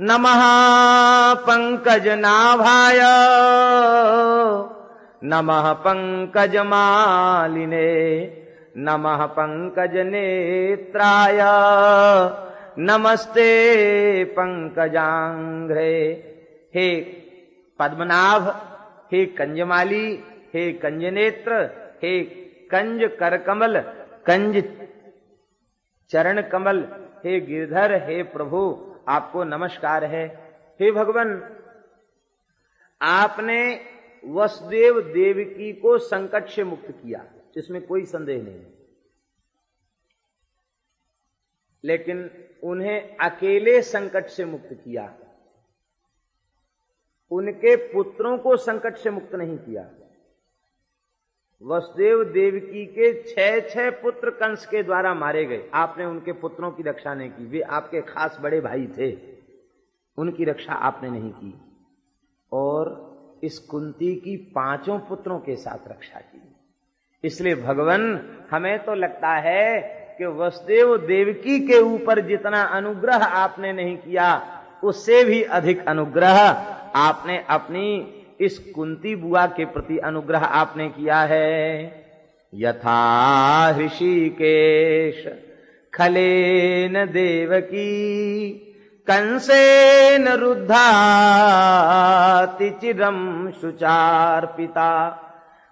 नमः पंकजनाभाय नमः पंकजमालिने नमः पंकजनेत्राय नमस्ते पंकजांघ्रे। हे पद्मनाभ, हे कंजमाली, हे कंजनेत्र, हे कंज करकमल, कंज चरण कमल, हे गिरधर, हे प्रभु आपको नमस्कार है। हे भगवान, आपने वसुदेव देवकी को संकट से मुक्त किया, इसमें कोई संदेह नहीं, लेकिन उन्हें अकेले संकट से मुक्त किया, उनके पुत्रों को संकट से मुक्त नहीं किया। वसुदेव देवकी के 6 पुत्र कंस के द्वारा मारे गए, आपने उनके पुत्रों की रक्षा नहीं की। वे आपके खास बड़े भाई थे, उनकी रक्षा आपने नहीं की। और इस कुंती की 5 पुत्रों के साथ रक्षा की। इसलिए भगवान, हमें तो लगता है कि वसुदेव देवकी के ऊपर जितना अनुग्रह आपने नहीं किया, उससे भी अधिक अनुग्रह आपने अपनी इस कुंती बुआ के प्रति अनुग्रह आपने किया है। यथा ऋषिकेश खलेन देवकी कंसेन रुद्धाति चिरं शुचार्पिता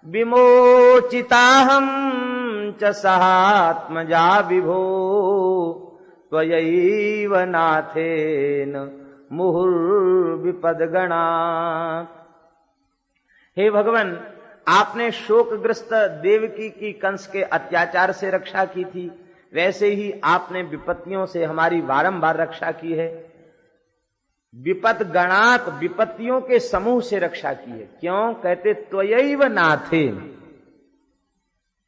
विमोचिताहं च सहात्मजा विभो त्वयैव नाथेन मुहुर्विपदगणा। हे भगवान, आपने शोकग्रस्त देवकी की कंस के अत्याचार से रक्षा की थी, वैसे ही आपने विपत्तियों से हमारी बारंबार रक्षा की है। विपद गणात, विपत्तियों के समूह से रक्षा की है। क्यों कहते त्वयैव नाथेन।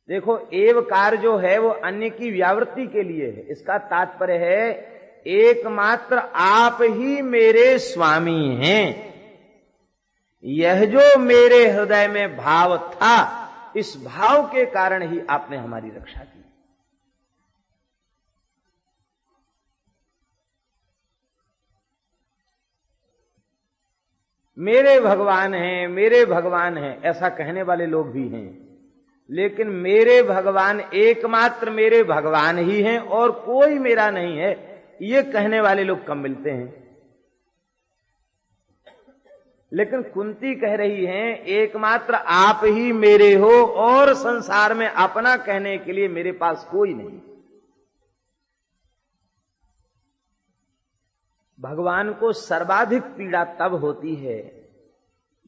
देखो, एवकार जो है वो अन्य की व्यावृत्ति के लिए है। इसका तात्पर्य है एकमात्र आप ही मेरे स्वामी हैं। यह जो मेरे हृदय में भाव था, इस भाव के कारण ही आपने हमारी रक्षा की। मेरे भगवान हैं, मेरे भगवान हैं, ऐसा कहने वाले लोग भी हैं, लेकिन मेरे भगवान एकमात्र मेरे भगवान ही हैं और कोई मेरा नहीं है, ये कहने वाले लोग कम मिलते हैं। लेकिन कुंती कह रही हैं एकमात्र आप ही मेरे हो और संसार में अपना कहने के लिए मेरे पास कोई नहीं। भगवान को सर्वाधिक पीड़ा तब होती है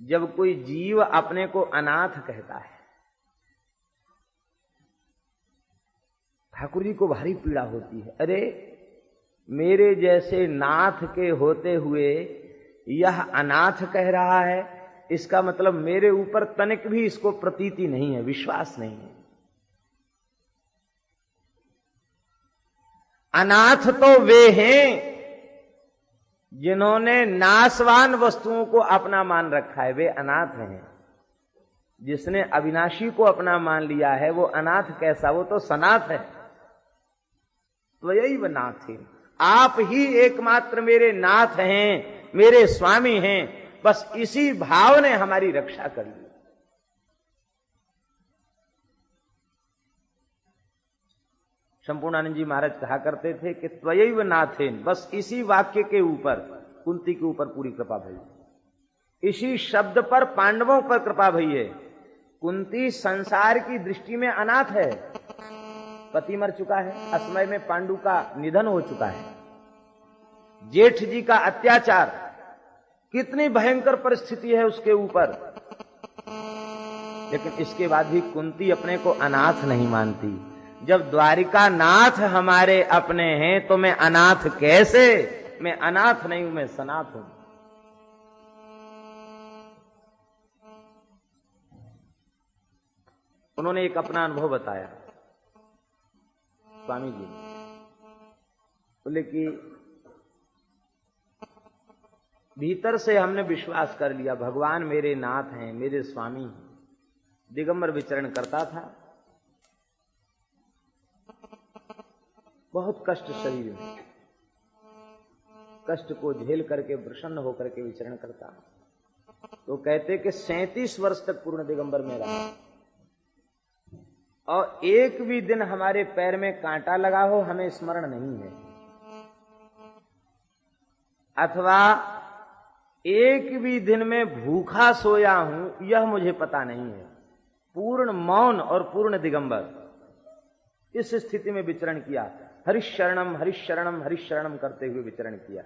जब कोई जीव अपने को अनाथ कहता है। ठाकुर जी को भारी पीड़ा होती है, अरे मेरे जैसे नाथ के होते हुए यह अनाथ कह रहा है, इसका मतलब मेरे ऊपर तनिक भी इसको प्रतीति नहीं है, विश्वास नहीं है। अनाथ तो वे हैं जिन्होंने नाशवान वस्तुओं को अपना मान रखा है, वे अनाथ हैं। जिसने अविनाशी को अपना मान लिया है वो अनाथ कैसा, वो तो सनाथ है। त्वयैव नाथेन, आप ही एकमात्र मेरे नाथ हैं, मेरे स्वामी हैं। बस इसी भाव ने हमारी रक्षा कर ली। संपूर्णानंद जी महाराज कहा करते थे कि त्वयैव नाथेन, बस इसी वाक्य के ऊपर कुंती के ऊपर पूरी कृपा भई। इसी शब्द पर पांडवों पर कृपा भई है। कुंती संसार की दृष्टि में अनाथ है, पति मर चुका है, असमय में पांडु का निधन हो चुका है, जेठ जी का अत्याचार, कितनी भयंकर परिस्थिति है उसके ऊपर, लेकिन इसके बाद भी कुंती अपने को अनाथ नहीं मानती। जब द्वारिका नाथ हमारे अपने हैं तो मैं अनाथ कैसे? मैं अनाथ नहीं हूं, मैं सनाथ हूं। उन्होंने एक अपना अनुभव बताया स्वामी जी, बोले कि भीतर से हमने विश्वास कर लिया भगवान मेरे नाथ हैं, मेरे स्वामी हैं। दिगंबर विचरण करता था, बहुत कष्ट शरीर में, कष्ट को झेल करके प्रसन्न होकर के विचरण करता। तो कहते कि 37 वर्ष तक पूर्ण दिगंबर में रहा और एक भी दिन हमारे पैर में कांटा लगा हो हमें स्मरण नहीं है, अथवा एक भी दिन में भूखा सोया हूं यह मुझे पता नहीं है। पूर्ण मौन और पूर्ण दिगंबर, इस स्थिति में विचरण किया। हरिशरणम हरिशरणम हरिशरणम करते हुए विचरण किया।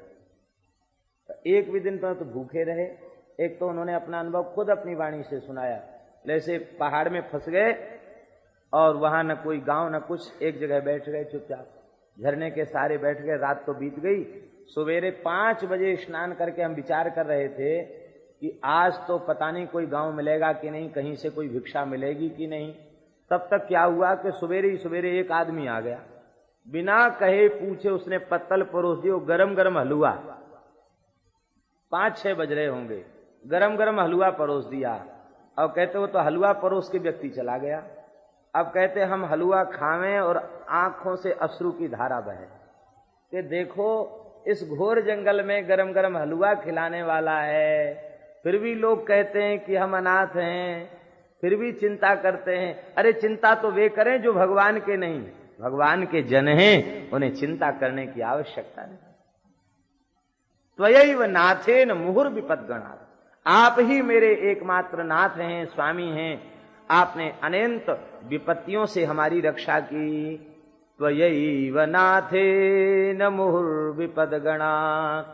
एक भी दिन तो भूखे रहे। एक तो उन्होंने अपना अनुभव खुद अपनी वाणी से सुनाया। जैसे पहाड़ में फंस गए और वहां न कोई गांव न कुछ, एक जगह बैठ गए चुपचाप, झरने के सारे बैठ गए। रात तो बीत गई। सवेरे 5 बजे स्नान करके हम विचार कर रहे थे कि आज तो पता नहीं कोई गांव मिलेगा कि नहीं, कहीं से कोई भिक्षा मिलेगी कि नहीं। तब तक क्या हुआ कि सवेरे ही सवेरे एक आदमी आ गया, बिना कहे पूछे उसने पत्तल परोस दिया, गरम गरम हलवा। 5-6 बज रहे होंगे, गरम गरम हलवा परोस दिया। अब कहते वो तो हलवा परोस के व्यक्ति चला गया। अब कहते हम हलवा खावें और आंखों से अश्रु की धारा बहे कि देखो इस घोर जंगल में गरम गरम हलवा खिलाने वाला है, फिर भी लोग कहते हैं कि हम अनाथ हैं, फिर भी चिंता करते हैं। अरे चिंता तो वे करें जो भगवान के नहीं, भगवान के जन हैं, उन्हें चिंता करने की आवश्यकता नहीं। त्वयैव नाथेन मुहुर विपद्गणात्, आप ही मेरे एकमात्र नाथ हैं, स्वामी हैं। आपने अनंत विपत्तियों से हमारी रक्षा की। त्वयैव नाथेन मुहुर विपद्गणात्।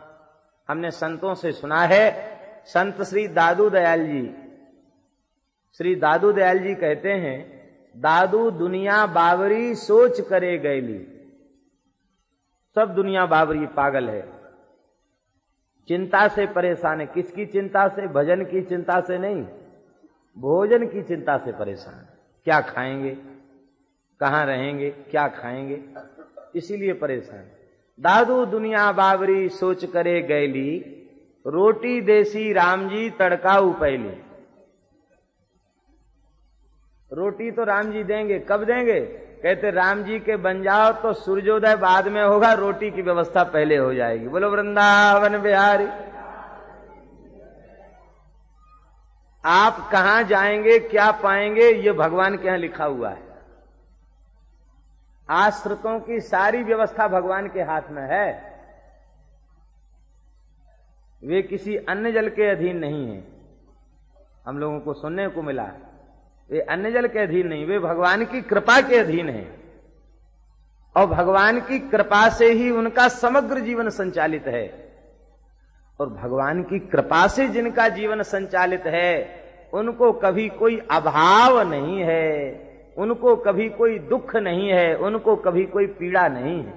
हमने संतों से सुना है, संत श्री दादू दयाल जी कहते हैं, दादू दुनिया बावरी सोच करे गैली। सब दुनिया बावरी पागल है, चिंता से परेशान है। किसकी चिंता से? भजन की चिंता से नहीं, भोजन की चिंता से परेशान। क्या खाएंगे, कहां रहेंगे, क्या खाएंगे, इसीलिए परेशान। दादू दुनिया बावरी सोच करे गैली, रोटी देसी राम जी तड़का उपैली। रोटी तो राम जी देंगे, कब देंगे? कहते राम जी के बन जाओ तो सूर्योदय बाद में होगा, रोटी की व्यवस्था पहले हो जाएगी। बोलो वृंदावन बिहारी। आप कहां जाएंगे, क्या पाएंगे, ये भगवान के यहां लिखा हुआ है। आश्रितों की सारी व्यवस्था भगवान के हाथ में है। वे किसी अन्य जल के अधीन नहीं है। हम लोगों को सुनने को मिला, वे अन्य जल के अधीन नहीं, वे भगवान की कृपा के अधीन हैं। और भगवान की कृपा से ही उनका समग्र जीवन संचालित है। और भगवान की कृपा से जिनका जीवन संचालित है, उनको कभी कोई अभाव नहीं है, उनको कभी कोई दुख नहीं है, उनको कभी कोई पीड़ा नहीं है।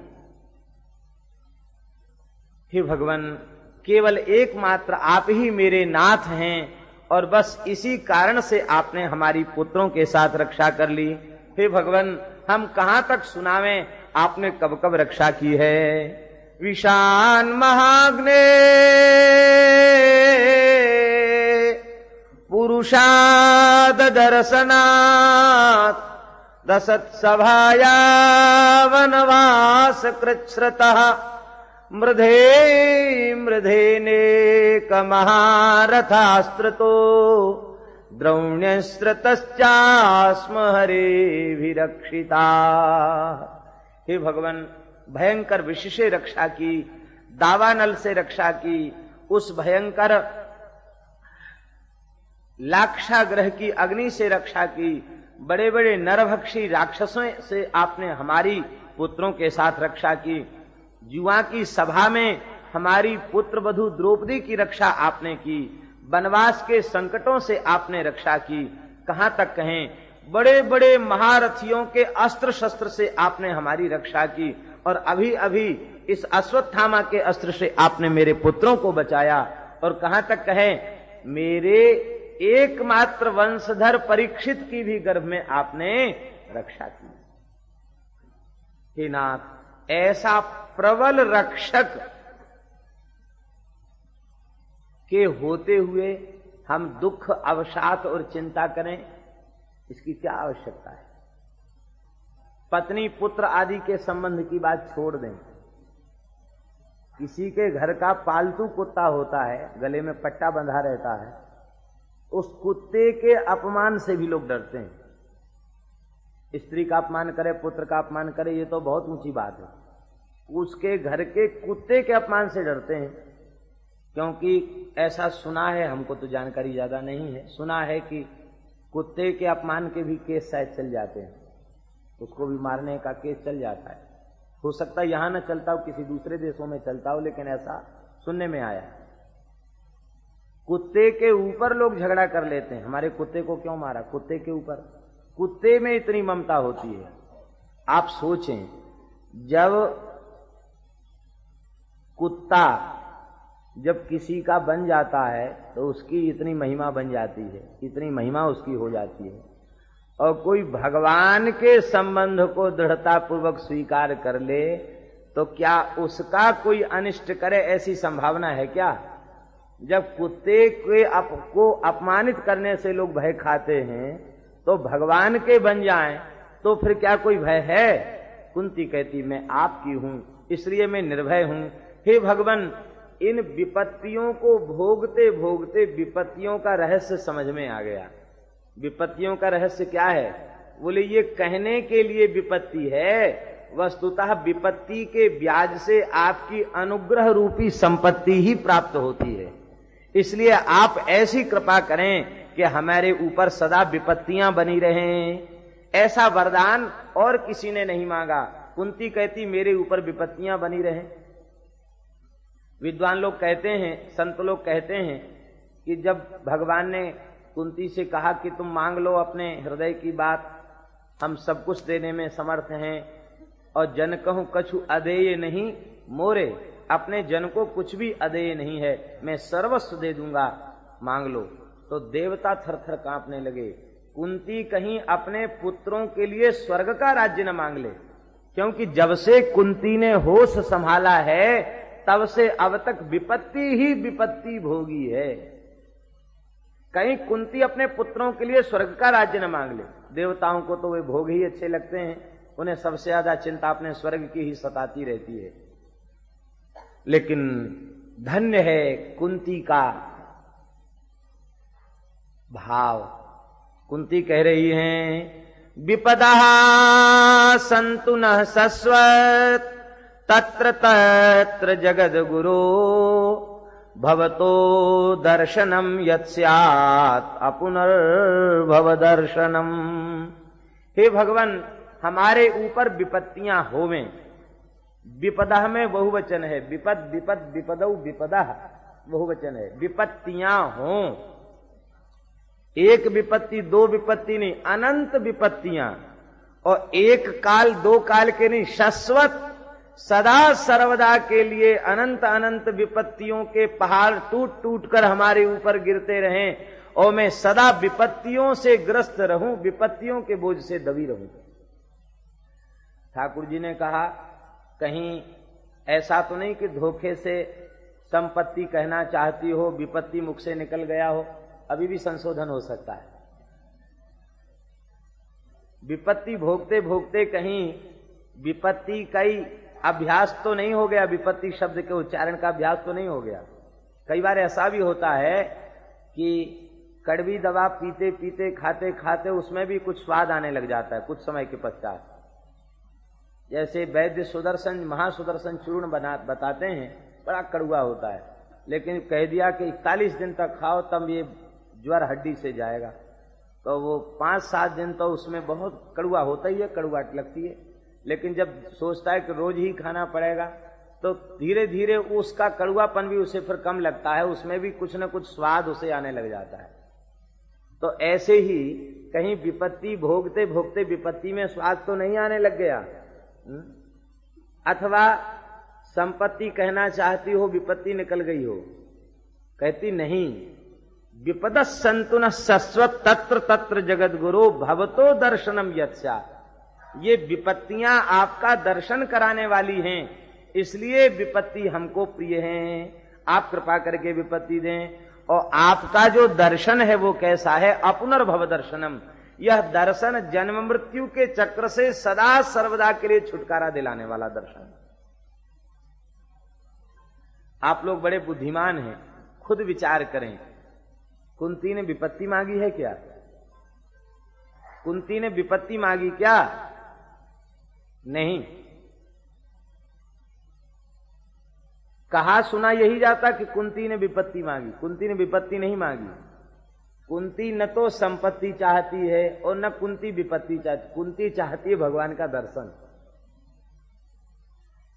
हे भगवान, केवल एकमात्र आप ही मेरे नाथ हैं, और बस इसी कारण से आपने हमारी पुत्रों के साथ रक्षा कर ली। हे भगवान, हम कहां तक सुनावें आपने कब कब रक्षा की है। विशान महाग्ने पुरुषाद दर्शनात् दशत्सभाया वनवास कृच्छ्रतः मृधे मृधेनेक महारथास्त्रतो द्रौण्यस्त्रतश्चास्म हरेभिरक्षिता। हे भगवान, भयंकर विष से रक्षा की, दावानल से रक्षा की, उस भयंकर लाक्षाग्रह की अग्नि से रक्षा की, बड़े बड़े नरभक्षी राक्षसों से आपने हमारी पुत्रों के साथ रक्षा की। जुआ की सभा में हमारी पुत्र वधू द्रौपदी की रक्षा आपने की। वनवास के संकटों से आपने रक्षा की। कहां तक कहें, बड़े बड़े महारथियों के अस्त्र शस्त्र से आपने हमारी रक्षा की। और अभी अभी इस अश्वत्थामा के अस्त्र से आपने मेरे पुत्रों को बचाया। और कहां तक कहें, मेरे एकमात्र वंशधर परीक्षित की भी गर्भ में आपने रक्षा की। हे नाथ, ऐसा प्रबल रक्षक के होते हुए हम दुख अवसाद और चिंता करें, इसकी क्या आवश्यकता है। पत्नी पुत्र आदि के संबंध की बात छोड़ दें, किसी के घर का पालतू कुत्ता होता है, गले में पट्टा बंधा रहता है, उस कुत्ते के अपमान से भी लोग डरते हैं। स्त्री का अपमान करे, पुत्र का अपमान करे, ये तो बहुत ऊंची बात है। उसके घर के कुत्ते के अपमान से डरते हैं, क्योंकि ऐसा सुना है, हमको तो जानकारी ज्यादा नहीं है, सुना है कि कुत्ते के अपमान के भी केस शायद चल जाते हैं, उसको भी मारने का केस चल जाता है। हो सकता है यहां न चलता हो, किसी दूसरे देशों में चलता हो, लेकिन ऐसा सुनने में आया है। कुत्ते के ऊपर लोग झगड़ा कर लेते हैं, हमारे कुत्ते को क्यों मारा, कुत्ते के ऊपर। कुत्ते में इतनी ममता होती है। आप सोचें, जब कुत्ता जब किसी का बन जाता है तो उसकी इतनी महिमा बन जाती है, इतनी महिमा उसकी हो जाती है। और कोई भगवान के संबंध को दृढ़ता पूर्वक स्वीकार कर ले तो क्या उसका कोई अनिष्ट करे, ऐसी संभावना है क्या? जब कुत्ते को अपमानित करने से लोग भय खाते हैं तो भगवान के बन जाएं तो फिर क्या कोई भय है? कुंती कहती, मैं आपकी हूं, इसलिए मैं निर्भय हूं। हे भगवान, इन विपत्तियों को भोगते भोगते विपत्तियों का रहस्य समझ में आ गया। विपत्तियों का रहस्य क्या है? बोले ये कहने के लिए विपत्ति है, वस्तुतः विपत्ति के ब्याज से आपकी अनुग्रह रूपी संपत्ति ही प्राप्त होती है। इसलिए आप ऐसी कृपा करें कि हमारे ऊपर सदा विपत्तियां बनी रहें। ऐसा वरदान और किसी ने नहीं मांगा। कुंती कहती, मेरे ऊपर विपत्तियां बनी रहें। विद्वान लोग कहते हैं, संत लोग कहते हैं कि जब भगवान ने कुंती से कहा कि तुम मांग लो अपने हृदय की बात, हम सब कुछ देने में समर्थ हैं, और जन कहूं कछु अदेय नहीं मोरे, अपने जन को कुछ भी अदेय नहीं है, मैं सर्वस्व दे दूंगा, मांग लो। तो देवता थरथर कांपने लगे। कुंती कहीं अपने पुत्रों के लिए स्वर्ग का राज्य न मांग ले, क्योंकि जब से कुंती ने होश संभाला है तब से अब तक विपत्ति ही विपत्ति भोगी है। कहीं कुंती अपने पुत्रों के लिए स्वर्ग का राज्य न मांग ले। देवताओं को तो वे भोग ही अच्छे लगते हैं, उन्हें सबसे ज्यादा चिंता अपने स्वर्ग की ही सताती रहती है। लेकिन धन्य है कुंती का भाव। कुंती कह रही हैं, विपदा संतु न सस्वत तत्र तत्र जगद गुरो भवतो दर्शनम यत्स्यात् अपुनर्भव दर्शनम। हे भगवान, हमारे ऊपर विपत्तियां होवें। विपदा में बहुवचन है, विपद विपद विपदौ विपदा बहुवचन है। विपत्तियां हों, एक विपत्ति दो विपत्ति नहीं, अनंत विपत्तियां, और एक काल दो काल के नहीं, शाश्वत सदा सर्वदा के लिए अनंत अनंत विपत्तियों के पहाड़ टूट टूट कर हमारे ऊपर गिरते रहें, और मैं सदा विपत्तियों से ग्रस्त रहूं, विपत्तियों के बोझ से दबी रहूं। ठाकुर जी ने कहा, कहीं ऐसा तो नहीं कि धोखे से संपत्ति कहना चाहती हो, विपत्ति मुख से निकल गया हो, अभी भी संशोधन हो सकता है। विपत्ति भोगते भोगते कहीं विपत्ति कई अभ्यास तो नहीं हो गया, विपत्ति शब्द के उच्चारण का अभ्यास तो नहीं हो गया। कई बार ऐसा भी होता है कि कड़वी दवा पीते पीते खाते खाते उसमें भी कुछ स्वाद आने लग जाता है कुछ समय के पश्चात। जैसे वैद्य सुदर्शन महासुदर्शन चूर्ण बताते हैं, बड़ा कड़वा होता है, लेकिन कह दिया कि 41 दिन तक खाओ तब ये ज्वर हड्डी से जाएगा, तो वो 5-7 दिन तो उसमें बहुत कड़वा होता ही है, कड़वाहट लगती है। लेकिन जब सोचता है कि रोज ही खाना पड़ेगा तो धीरे धीरे उसका कड़वापन भी उसे फिर कम लगता है, उसमें भी कुछ न कुछ स्वाद उसे आने लग जाता है। तो ऐसे ही कहीं विपत्ति भोगते भोगते विपत्ति में स्वाद तो नहीं आने लग गया, अथवा संपत्ति कहना चाहती हो, विपत्ति निकल गई हो। कहती नहीं, विपद संतु न सस्वत तत्र तत्र जगद गुरु भवतो दर्शनम यत्स्या। ये विपत्तियां आपका दर्शन कराने वाली हैं, इसलिए विपत्ति हमको प्रिय हैं। आप कृपा करके विपत्ति दें, और आपका जो दर्शन है वो कैसा है? अपुनर्भव दर्शनम। यह दर्शन जन्म मृत्यु के चक्र से सदा सर्वदा के लिए छुटकारा दिलाने वाला दर्शन। आप लोग बड़े बुद्धिमान हैं, खुद विचार करें। कुंती ने विपत्ति मांगी है क्या? कुंती ने विपत्ति मांगी क्या? नहीं। कहा सुना यही जाता कि कुंती ने विपत्ति मांगी। कुंती ने विपत्ति नहीं मांगी। कुंती न तो संपत्ति चाहती है और न कुंती विपत्ति चाहती। कुंती चाहती है भगवान का दर्शन।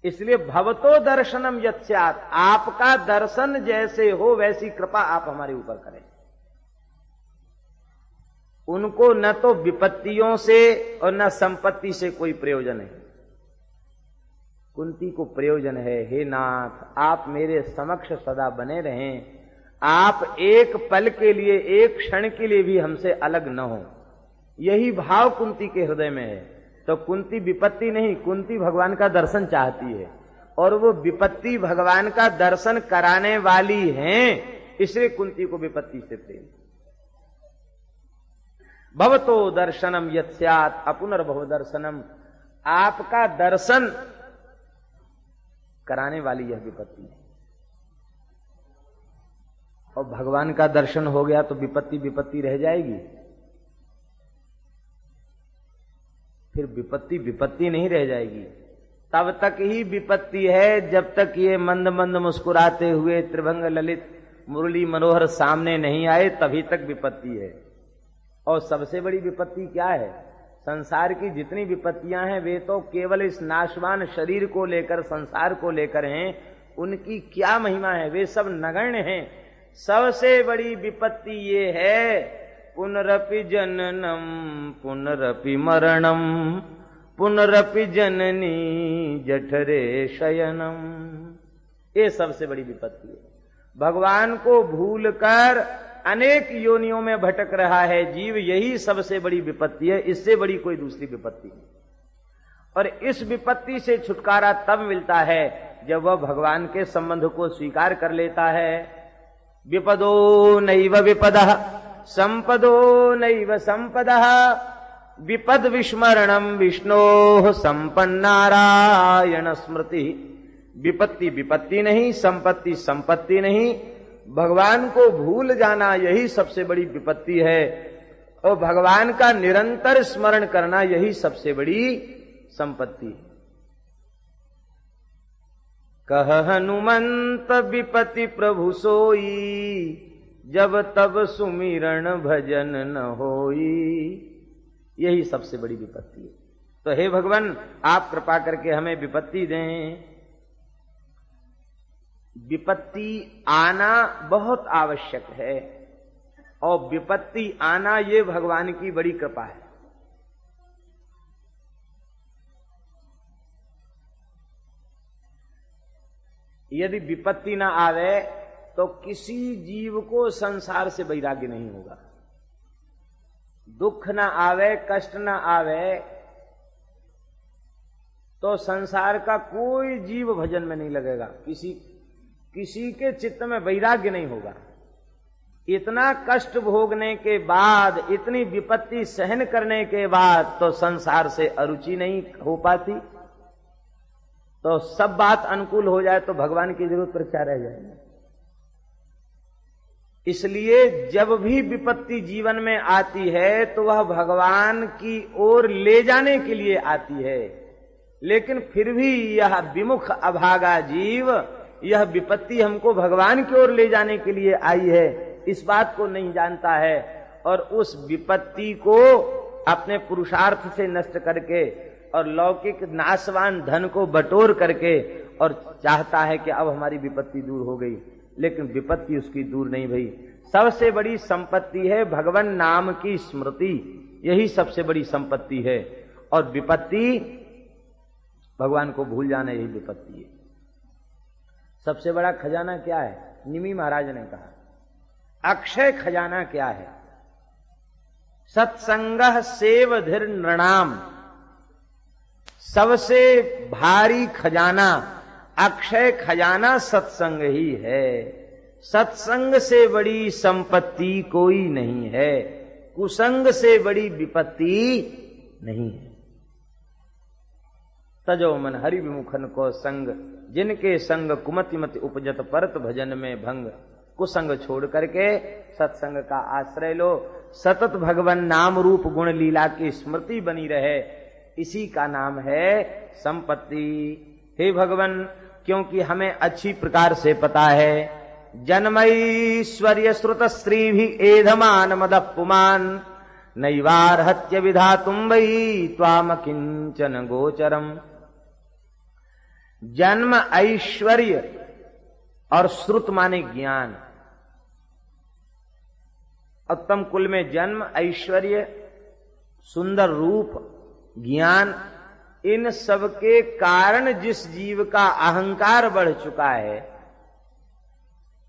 इसलिए भवतो दर्शनम यत्स्यात्, आपका दर्शन जैसे हो वैसी कृपा आप हमारे ऊपर करें। उनको न तो विपत्तियों से और न संपत्ति से कोई प्रयोजन है। कुंती को प्रयोजन है, हे नाथ आप मेरे समक्ष सदा बने रहें, आप एक पल के लिए, एक क्षण के लिए भी हमसे अलग न हो। यही भाव कुंती के हृदय में है। तो कुंती विपत्ति नहीं, कुंती भगवान का दर्शन चाहती है, और वो विपत्ति भगवान का दर्शन कराने वाली हैं, इसलिए कुंती को विपत्ति से प्रेम। भवतो दर्शनम यत्स्यात् अपुनर्भव दर्शनम, आपका दर्शन कराने वाली यह विपत्ति है। और भगवान का दर्शन हो गया तो विपत्ति विपत्ति रह जाएगी? फिर विपत्ति विपत्ति नहीं रह जाएगी। तब तक ही विपत्ति है जब तक ये मंद मंद मुस्कुराते हुए त्रिभंग ललित मुरली मनोहर सामने नहीं आए, तभी तक विपत्ति है। और सबसे बड़ी विपत्ति क्या है? संसार की जितनी विपत्तियां हैं वे तो केवल इस नाशवान शरीर को लेकर, संसार को लेकर हैं। उनकी क्या महिमा है, वे सब नगण्य हैं। सबसे बड़ी विपत्ति ये है, पुनरपि जननम पुनरपि मरणम पुनरपि जननी जठरे शयनम। ये सबसे बड़ी विपत्ति है। भगवान को भूलकर अनेक योनियों में भटक रहा है जीव, यही सबसे बड़ी विपत्ति है। इससे बड़ी कोई दूसरी विपत्ति नहीं। और इस विपत्ति से छुटकारा तब मिलता है जब वह भगवान के संबंध को स्वीकार कर लेता है। विपदो नैव विपदः संपदो नैव संपदः विपद विस्मरणम विष्णोः संपन्नारायण स्मृति। विपत्ति विपत्ति नहीं, संपत्ति संपत्ति नहीं, भगवान को भूल जाना यही सबसे बड़ी विपत्ति है। और भगवान का निरंतर स्मरण करना यही सबसे बड़ी संपत्ति है। कह हनुमंत विपत्ति प्रभु सोई, जब तब सुमिरन भजन न होई। यही सबसे बड़ी विपत्ति है। तो हे भगवान आप कृपा करके हमें विपत्ति दें। विपत्ति आना बहुत आवश्यक है, और विपत्ति आना ये भगवान की बड़ी कृपा है। यदि विपत्ति ना आवे तो किसी जीव को संसार से वैराग्य नहीं होगा। दुख ना आवे, कष्ट ना आवे तो संसार का कोई जीव भजन में नहीं लगेगा। किसी के चित्त में वैराग्य नहीं होगा। इतना कष्ट भोगने के बाद, इतनी विपत्ति सहन करने के बाद तो संसार से अरुचि नहीं हो पाती। तो सब बात अनुकूल हो जाए तो भगवान की जरूरत पर क्या रह जाएगा। इसलिए जब भी विपत्ति जीवन में आती है तो वह भगवान की ओर ले जाने के लिए आती है। लेकिन फिर भी यह विमुख अभागा जीव, यह विपत्ति हमको भगवान की ओर ले जाने के लिए आई है, इस बात को नहीं जानता है। और उस विपत्ति को अपने पुरुषार्थ से नष्ट करके और लौकिक नाशवान धन को बटोर करके और चाहता है कि अब हमारी विपत्ति दूर हो गई। लेकिन विपत्ति उसकी दूर नहीं भई। सबसे बड़ी संपत्ति है भगवान नाम की स्मृति, यही सबसे बड़ी संपत्ति है। और विपत्ति भगवान को भूल जाना यही विपत्ति है। सबसे बड़ा खजाना क्या है? निमि महाराज ने कहा अक्षय खजाना क्या है? सत्संगः सेवधीर नृणाम। सबसे भारी खजाना, अक्षय खजाना सत्संग ही है। सत्संग से बड़ी संपत्ति कोई नहीं है, कुसंग से बड़ी विपत्ति नहीं है। तजो मन हरि विमुखन को संग, जिनके संग कुमति मति उपजत परत भजन में भंग। कुसंग छोड़ करके सत्संग का आश्रय लो, सतत भगवान नाम रूप गुण लीला की स्मृति बनी रहे, इसी का नाम है संपत्ति। हे भगवान, क्योंकि हमें अच्छी प्रकार से पता है, जन्मैश्वर्य श्रुत स्त्री भी एधमान मदपुमान, नैवार हत्य विधा तुम वही त्वाम किंचन गोचरम। जन्म ऐश्वर्य और श्रुत माने ज्ञान। उत्तम कुल में जन्म, ऐश्वर्य, सुंदर रूप, ज्ञान, इन सब के कारण जिस जीव का अहंकार बढ़ चुका है,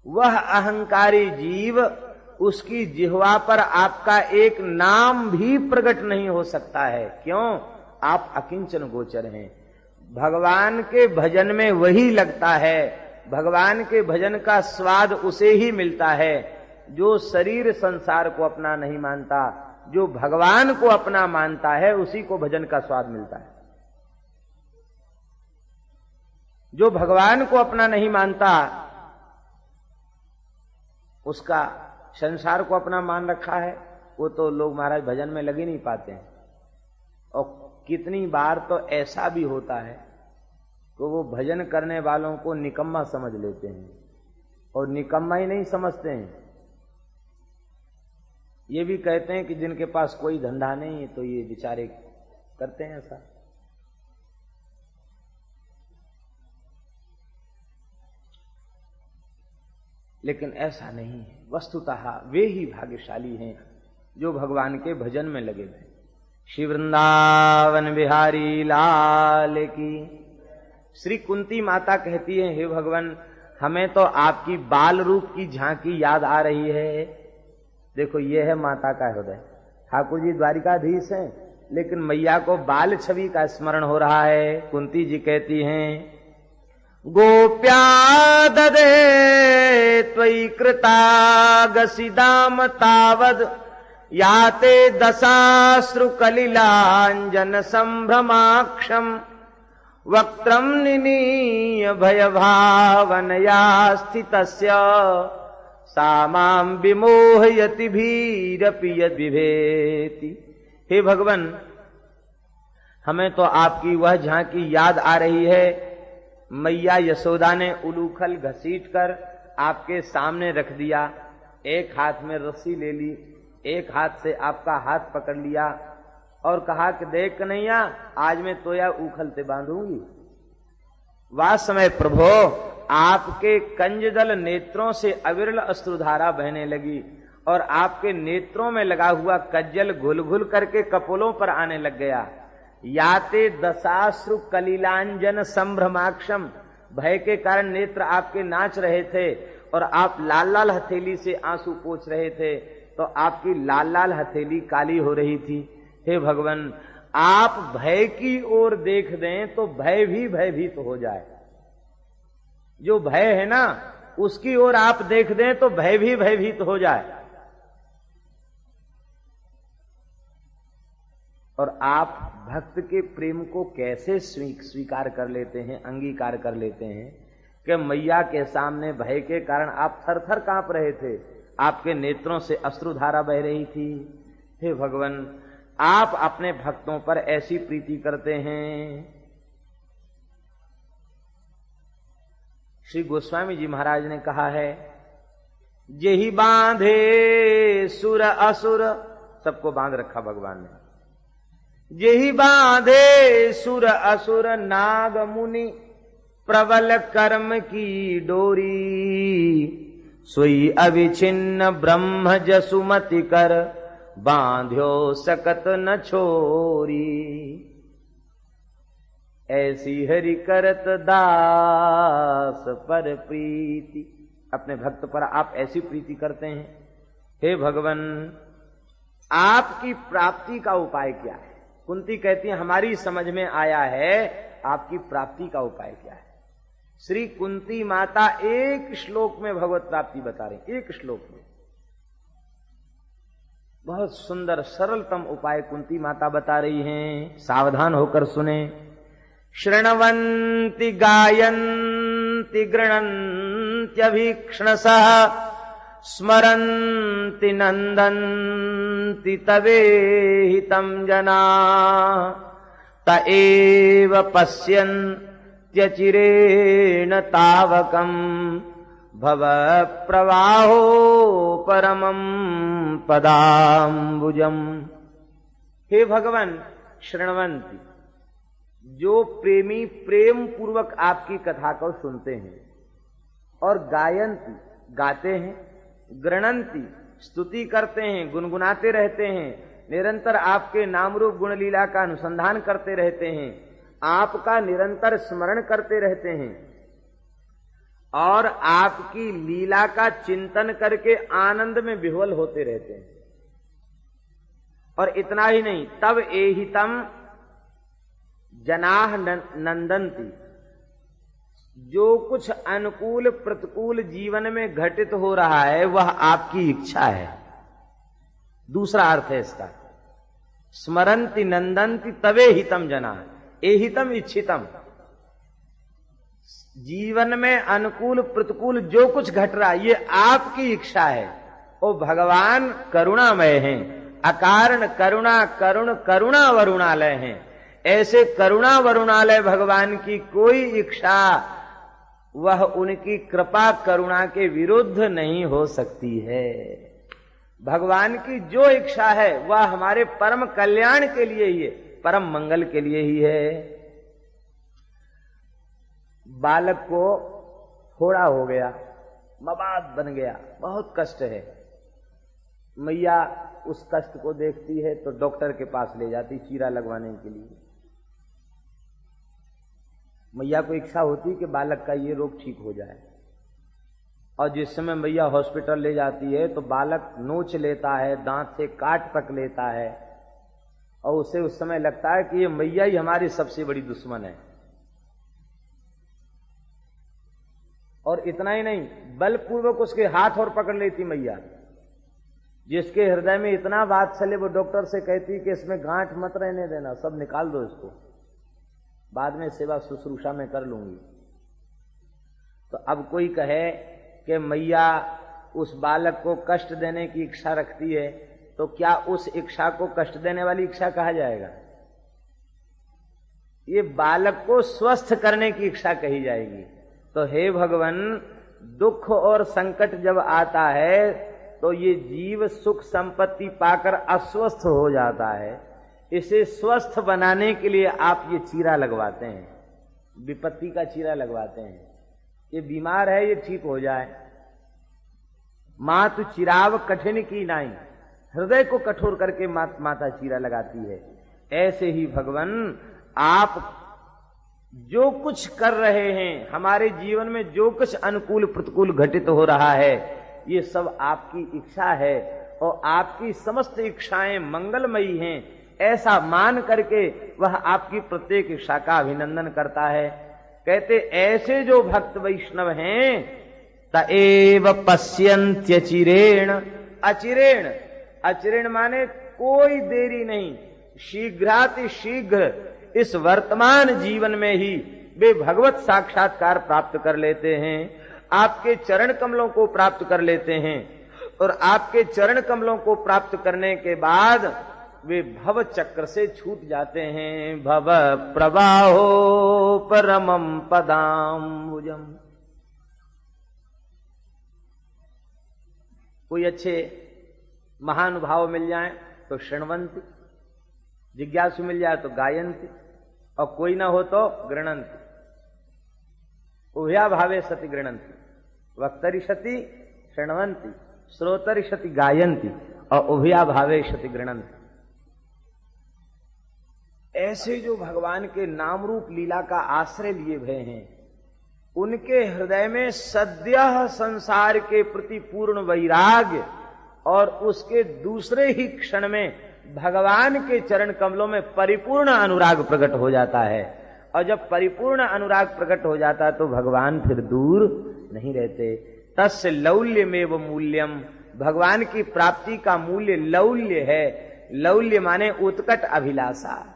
वह अहंकारी जीव, उसकी जिह्वा पर आपका एक नाम भी प्रकट नहीं हो सकता है। क्यों? आप अकिंचन गोचर हैं। भगवान के भजन में वही लगता है, भगवान के भजन का स्वाद उसे ही मिलता है जो शरीर संसार को अपना नहीं मानता। जो भगवान को अपना मानता है उसी को भजन का स्वाद मिलता है। जो भगवान को अपना नहीं मानता, उसका संसार को अपना मान रखा है, वो तो लोग महाराज भजन में लग ही नहीं पाते हैं। और कितनी बार तो ऐसा भी होता है कि वो भजन करने वालों को निकम्मा समझ लेते हैं, और निकम्मा ही नहीं समझते हैं, ये भी कहते हैं कि जिनके पास कोई धंधा नहीं है तो ये बेचारे करते हैं ऐसा। लेकिन ऐसा नहीं है। वस्तुतः वे ही भाग्यशाली हैं जो भगवान के भजन में लगे थे। श्री वृंदावन बिहारी लाल की। श्री कुंती माता कहती है, हे भगवान, हमें तो आपकी बाल रूप की झांकी याद आ रही है। देखो, ये है माता का हृदय। ठाकुर जी द्वारिकाधीश हैं, लेकिन मैया को बाल छवि का स्मरण हो रहा है। कुंती जी कहती हैं, गोप्या ददे त्वयि कृतागसिदाम तावद, याते दशाश्रु कलिलांजन संभ्रमाक्षम, वक्त्रम निनीय भय भावनया स्थितस्य, सामां विमोहयति भीरपि यद् बिभेति। हे भगवान, हमें तो आपकी वह झांकी याद आ रही है। मैया यशोदा ने उलूखल घसीट कर आपके सामने रख दिया, एक हाथ में रस्सी ले ली, एक हाथ से आपका हाथ पकड़ लिया और कहा कि देख कन्हैया, आज मैं तोया उखलते बांधूंगी। वह समय प्रभो, आपके कंजदल नेत्रों से अविरल अश्रुधारा बहने लगी और आपके नेत्रों में लगा हुआ कज्जल घुल घुल करके कपोलों पर आने लग गया। याते दशाश्रु कलिलांजन संभ्रमाक्षम, भय के कारण नेत्र आपके नाच रहे थे और आप लाल लाल हथेली से आंसू पोंछ रहे थे, तो आपकी लाल लाल हथेली काली हो रही थी। हे भगवान, आप भय की ओर देख दें तो भय भी भयभीत हो जाए। जो भय है ना, उसकी ओर आप देख दें तो भय भी भयभीत हो जाए। और आप भक्त के प्रेम को कैसे स्वीकार कर लेते हैं, अंगीकार कर लेते हैं कि मैया के सामने भय के कारण आप थर थर कांप रहे थे, आपके नेत्रों से अश्रुधारा बह रही थी। हे भगवान, आप अपने भक्तों पर ऐसी प्रीति करते हैं। श्री गोस्वामी जी महाराज ने कहा है, जेहि बांधे सुर असुर, सबको बांध रखा भगवान ने। जेहि बांधे सुर असुर नाग मुनि, प्रबल कर्म की डोरी, सोई अविछिन्न ब्रह्म जसुमति कर, बांध्यो सकत न छोरी। ऐसी हरि करत दास पर प्रीति, अपने भक्त पर आप ऐसी प्रीति करते हैं। हे भगवान, आपकी प्राप्ति का उपाय क्या है? कुंती कहती है, हमारी समझ में आया है, आपकी प्राप्ति का उपाय क्या है? श्री कुंती माता एक श्लोक में भगवत प्राप्ति बता रही, एक श्लोक में। बहुत सुंदर सरलतम उपाय कुंती माता बता रही हैं, सावधान होकर सुने। शृण्वन्ति गायन्ति गृह्णन्त्यभीक्ष्णसः स्मरन्ति नन्दन्ति तवेहितं जनाः त एव पश्यन्त्यचिरेण तावकम् भव प्रवाहो परमं पदाम्बुजम्। हे भगवान, शृण्वन्ति, जो प्रेमी प्रेम पूर्वक आपकी कथा को सुनते हैं, और गायन्ति, गाते हैं, गृह्णन्ति, स्तुति करते हैं, गुनगुनाते रहते हैं, निरंतर आपके नाम रूप गुण लीला का अनुसंधान करते रहते हैं, आपका निरंतर स्मरण करते रहते हैं और आपकी लीला का चिंतन करके आनंद में विह्वल होते रहते हैं। और इतना ही नहीं, तब एहितम जनाः नंदन्ति, जो कुछ अनुकूल प्रतिकूल जीवन में घटित हो रहा है वह आपकी इच्छा है। दूसरा अर्थ है इसका, स्मरन्ति नंदन्ति तवे हितम जनाः, एहितम इच्छितम, जीवन में अनुकूल प्रतिकूल जो कुछ घट रहा है ये आपकी इच्छा है। ओ भगवान करुणामय हैं, अकारण करुणा करुण करुणा वरुणालय हैं। ऐसे करुणा वरुणालय भगवान की कोई इच्छा वह उनकी कृपा करुणा के विरुद्ध नहीं हो सकती है। भगवान की जो इच्छा है वह हमारे परम कल्याण के लिए ही है, परम मंगल के लिए ही है। बालक को फोड़ा हो गया, मवाद बन गया, बहुत कष्ट है। मैया उस कष्ट को देखती है तो डॉक्टर के पास ले जाती चीरा लगवाने के लिए। मैया को इच्छा होती कि बालक का ये रोग ठीक हो जाए, और जिस समय मैया हॉस्पिटल ले जाती है तो बालक नोच लेता है, दांत से काट तक लेता है, और उसे उस समय लगता है कि ये मैया ही हमारी सबसे बड़ी दुश्मन है। और इतना ही नहीं, बलपूर्वक उसके हाथ और पकड़ लेती मैया। जिसके हृदय में इतना वात्सल्य, वो डॉक्टर से कहती कि इसमें गांठ मत रहने देना, सब निकाल दो इसको, बाद में सेवा शुश्रूषा में कर लूंगी। तो अब कोई कहे कि मैया उस बालक को कष्ट देने की इच्छा रखती है, तो क्या उस इच्छा को कष्ट देने वाली इच्छा कहा जाएगा? ये बालक को स्वस्थ करने की इच्छा कही जाएगी। तो हे भगवान, दुख और संकट जब आता है तो ये जीव सुख संपत्ति पाकर अस्वस्थ हो जाता है। इसे स्वस्थ बनाने के लिए आप ये चीरा लगवाते हैं, विपत्ति का चीरा लगवाते हैं। ये बीमार है, ये ठीक हो जाए। मातु चिराव कठिन की नाई, हृदय को कठोर करके माता चीरा लगाती है। ऐसे ही भगवान, आप जो कुछ कर रहे हैं, हमारे जीवन में जो कुछ अनुकूल प्रतिकूल घटित हो रहा है, ये सब आपकी इच्छा है, और आपकी समस्त इच्छाएं मंगलमयी हैं, ऐसा मान करके वह आपकी प्रत्येक इच्छा का अभिनंदन करता है। कहते ऐसे जो भक्त वैष्णव हैं, तएव पश्यन्त्यचिरेण, अचिरेण, अचिरेण माने कोई देरी नहीं, शीघ्राति शीघ्र इस वर्तमान जीवन में ही वे भगवत साक्षात्कार प्राप्त कर लेते हैं, आपके चरण कमलों को प्राप्त कर लेते हैं, और आपके चरण कमलों को प्राप्त करने के बाद वे भव चक्र से छूट जाते हैं। भव प्रवाहो परमं पदाम्बुजम्। कोई अच्छे महानुभाव मिल जाए तो शृण्वन्ति, जिज्ञासु मिल जाए तो गायन्ति, और कोई ना हो तो गृह्णन्ति। उभया भावे सति गृह्णन्ति, वक्तरिषति शृण्वन्ति, श्रोतरिषति गायन्ति, और उभया भावे सति गृह्णन्ति। ऐसे जो भगवान के नाम रूप लीला का आश्रय लिए हुए हैं, उनके हृदय में सद्यः संसार के प्रति पूर्ण वैराग्य और उसके दूसरे ही क्षण में भगवान के चरण कमलों में परिपूर्ण अनुराग प्रकट हो जाता है। और जब परिपूर्ण अनुराग प्रकट हो जाता है तो भगवान फिर दूर नहीं रहते। तस्य लौल्यमेव मूल्यम, भगवान की प्राप्ति का मूल्य लौल्य है। लौल्य माने उत्कट अभिलाषा।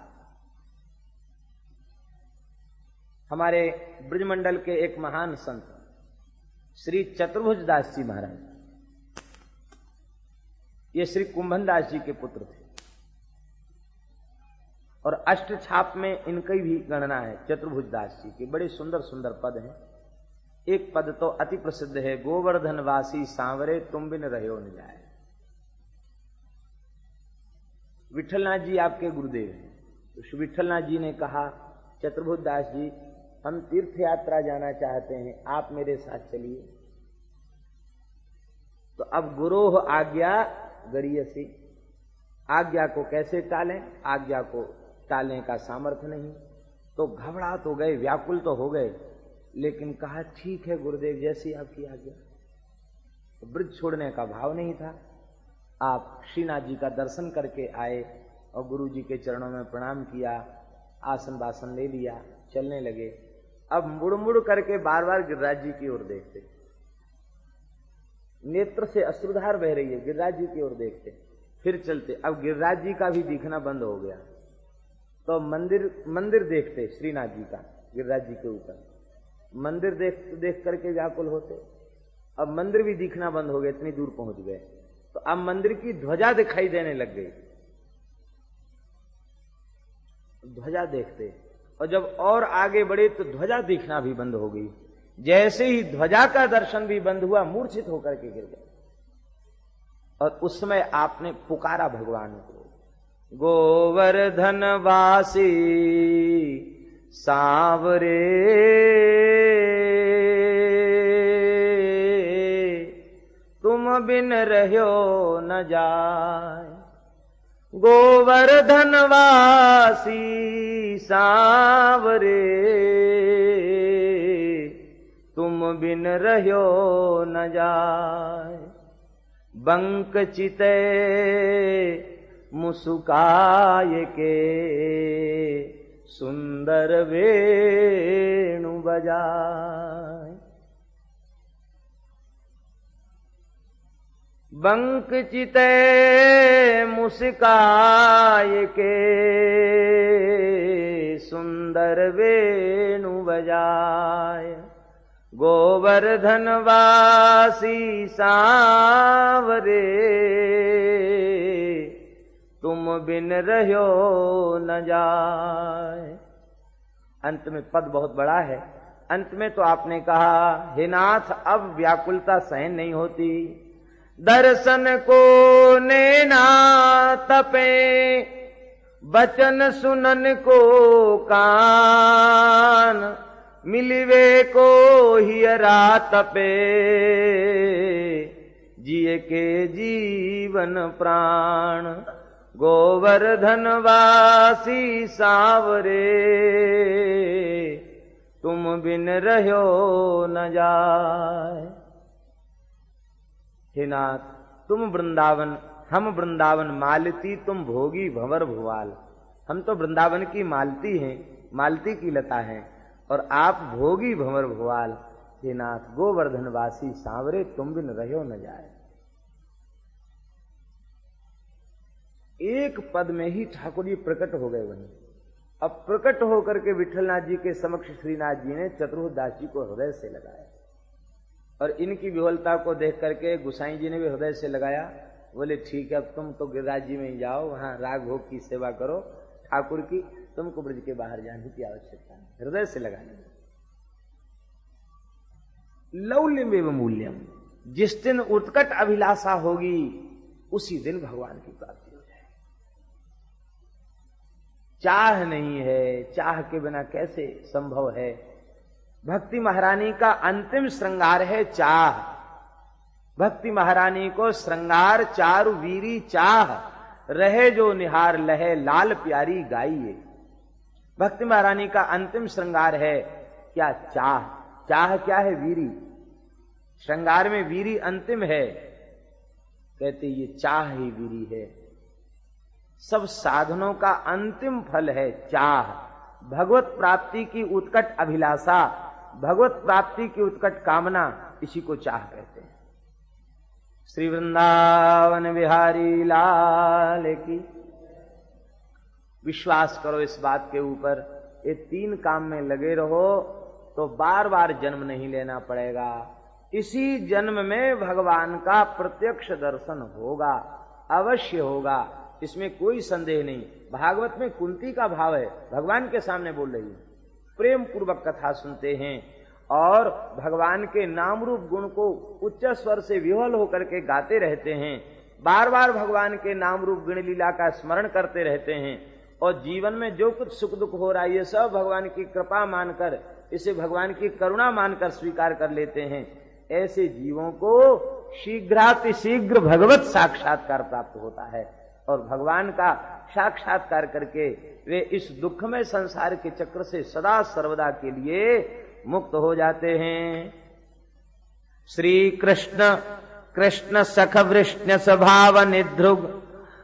हमारे ब्रजमंडल के एक महान संत श्री चतुर्भुज दास जी महाराज, ये श्री कुंभन दास जी के पुत्र थे और अष्ट छाप में इनकी भी गणना है। चतुर्भुज दास जी के बड़े सुंदर सुंदर पद हैं। एक पद तो अति प्रसिद्ध है, गोवर्धन वासी सांवरे तुम बिन रहो न जाए। विठलनाथ जी आपके गुरुदेव हैं, तो विठलनाथ जी ने कहा चतुर्भुज दास जी हम तीर्थ यात्रा जाना चाहते हैं, आप मेरे साथ चलिए। तो अब गुरोह आज्ञा गरीयसी, आज्ञा को कैसे टालें, आज्ञा को टालने का सामर्थ्य नहीं। तो घबरा तो गए, व्याकुल तो हो गए, लेकिन कहा ठीक है गुरुदेव जैसी आपकी आज्ञा। तो ब्रज छोड़ने का भाव नहीं था। आप श्रीनाथ जी का दर्शन करके आए और गुरु जी के चरणों में प्रणाम किया, आसन बासन ले लिया, चलने लगे। अब मुड़ मुड़ करके बार बार गिरिराज जी की ओर देखते, नेत्र से अश्रुधार बह रही है, गिरिराज जी की ओर देखते, फिर चलते। अब गिरिराज जी का भी दिखना बंद हो गया, तो मंदिर देखते श्रीनाथ जी का, गिरिराज जी के ऊपर मंदिर देख करके व्याकुल होते। अब मंदिर भी दिखना बंद हो गया, इतनी दूर पहुंच गए। तो अब मंदिर की ध्वजा दिखाई देने लग गई, ध्वजा देखते, और जब और आगे बढ़े तो ध्वजा दिखना भी बंद हो गई। जैसे ही ध्वजा का दर्शन भी बंद हुआ, मूर्छित होकर के गिर गए। और उस समय आपने पुकारा भगवान को, गोवर्धन वासी सांवरे तुम बिन रहो न जाए। गोवर्धन वासी सांवरे तुम बिन रहो न जाए। बंक चिते मुस्काए के सुंदर वेणु बजाए। बंक चिते मुस्काए के सुंदर वेणु बजाए। गोवर्धन वासी सांवरे तुम बिन रहो न जाए। अंत में पद बहुत बड़ा है। अंत में तो आपने कहा, हे नाथ अब व्याकुलता सहन नहीं होती, दर्शन को नैना तपे, बचन सुनन को कान, मिलवे को हियरा तपे, जिए के जीवन प्राण। गोवर्धन वासी सांवरे तुम बिन रहो न जाए। हे नाथ तुम वृंदावन, हम वृंदावन मालती, तुम भोगी भंवर भुवाल। हम तो वृंदावन की मालती हैं, मालती की लता हैं, और आप भोगी भंवर भुवाल। हे नाथ गोवर्धन वासी सांवरे तुम बिन रहो न जाए। एक पद में ही ठाकुर जी प्रकट हो गए वहीं। अब प्रकट होकर के विठलनाथ जी के समक्ष श्रीनाथ जी ने चतुर्भुज दास जी को हृदय से लगाया, और इनकी विह्वलता को देख करके गुसाई जी ने भी हृदय से लगाया। बोले ठीक है, अब तुम तो गिरिराज जी में ही जाओ, वहां राग भोग की सेवा करो ठाकुर की, तुमको ब्रज के बाहर जाने की आवश्यकता नहीं। हृदय से लगाने लौल्यम एवं मूल्यम, जिस दिन उत्कट अभिलाषा होगी उसी दिन भगवान की प्राप्ति हो जाए। चाह नहीं है, चाह के बिना कैसे संभव है। भक्ति महारानी का अंतिम श्रृंगार है चाह। भक्ति महारानी को श्रृंगार चारु वीरी चाह, रहे जो निहार लहे लाल प्यारी गाइए। भक्ति महारानी का अंतिम श्रृंगार है क्या? चाह। चाह क्या है? वीरी। श्रृंगार में वीरी अंतिम है, कहते ये चाह ही वीरी है। सब साधनों का अंतिम फल है चाह। भगवत प्राप्ति की उत्कट अभिलाषा, भगवत प्राप्ति की उत्कट कामना, इसी को चाह कहते हैं। श्री वृंदावन बिहारी लाल की। विश्वास करो इस बात के ऊपर, ये 3 काम में लगे रहो तो बार बार जन्म नहीं लेना पड़ेगा। इसी जन्म में भगवान का प्रत्यक्ष दर्शन होगा, अवश्य होगा, इसमें कोई संदेह नहीं। भागवत में कुंती का भाव है, भगवान के सामने बोल रही है, प्रेम पूर्वक कथा सुनते हैं और भगवान के नाम रूप गुण को उच्च स्वर से विह्वल होकर के गाते रहते हैं, बार बार भगवान के नाम रूप गुण लीला का स्मरण करते रहते हैं और जीवन में जो कुछ सुख दुख हो रहा है ये सब भगवान की कृपा मानकर, इसे भगवान की करुणा मानकर स्वीकार कर लेते हैं। ऐसे जीवों को शीघ्रातिशीघ्र भगवत साक्षात्कार प्राप्त होता है और भगवान का साक्षात्कार करके वे इस दुखमय संसार के चक्र से सदा सर्वदा के लिए मुक्त हो जाते हैं। श्री कृष्ण कृष्ण सख वृष्ण स्वभाव निध्रुग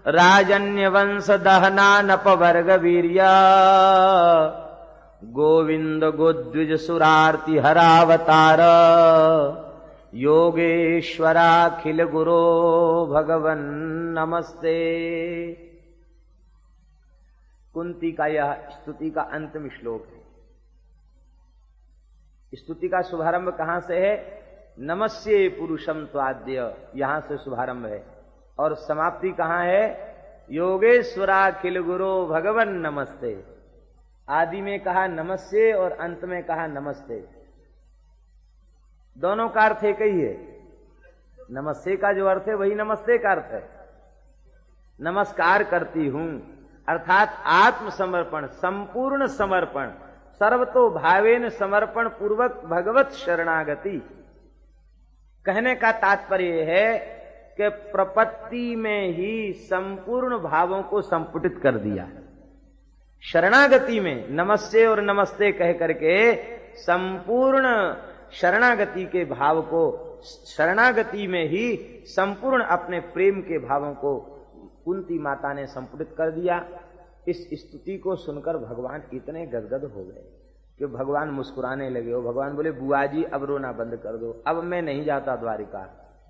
राजन्य वंश दहना नपवर्ग वीर्य गोविंद गोद्विज सुरार्ति हरावतार योगेश्वराखिल गुरो भगवन नमस्ते। कुंती का यह स्तुति का अंतिम श्लोक है। स्तुति का शुभारंभ कहां से है? नमस्ये पुरुषम त्वाद्य, यहां से शुभारंभ है और समाप्ति कहां है? योगेश्वराखिल गुरो भगवन नमस्ते। आदि में कहा नमस्ते और अंत में कहा नमस्ते, दोनों का अर्थ एक ही है। नमस्ते का जो अर्थ है वही नमस्ते का अर्थ है। नमस्कार करती हूं अर्थात आत्मसमर्पण, संपूर्ण समर्पण, सर्वतो भावेन समर्पण पूर्वक भगवत शरणागति। कहने का तात्पर्य है कि प्रपत्ति में ही संपूर्ण भावों को संपुटित कर दिया। शरणागति में नमस्ते और नमस्ते कह करके संपूर्ण शरणागति के भाव को, शरणागति में ही संपूर्ण अपने प्रेम के भावों को कुंती माता ने संपुटित कर दिया। इस स्तुति को सुनकर भगवान इतने गदगद हो गए कि भगवान मुस्कुराने लगे और भगवान बोले, बुआ जी अब रोना बंद कर दो, अब मैं नहीं जाता द्वारिका,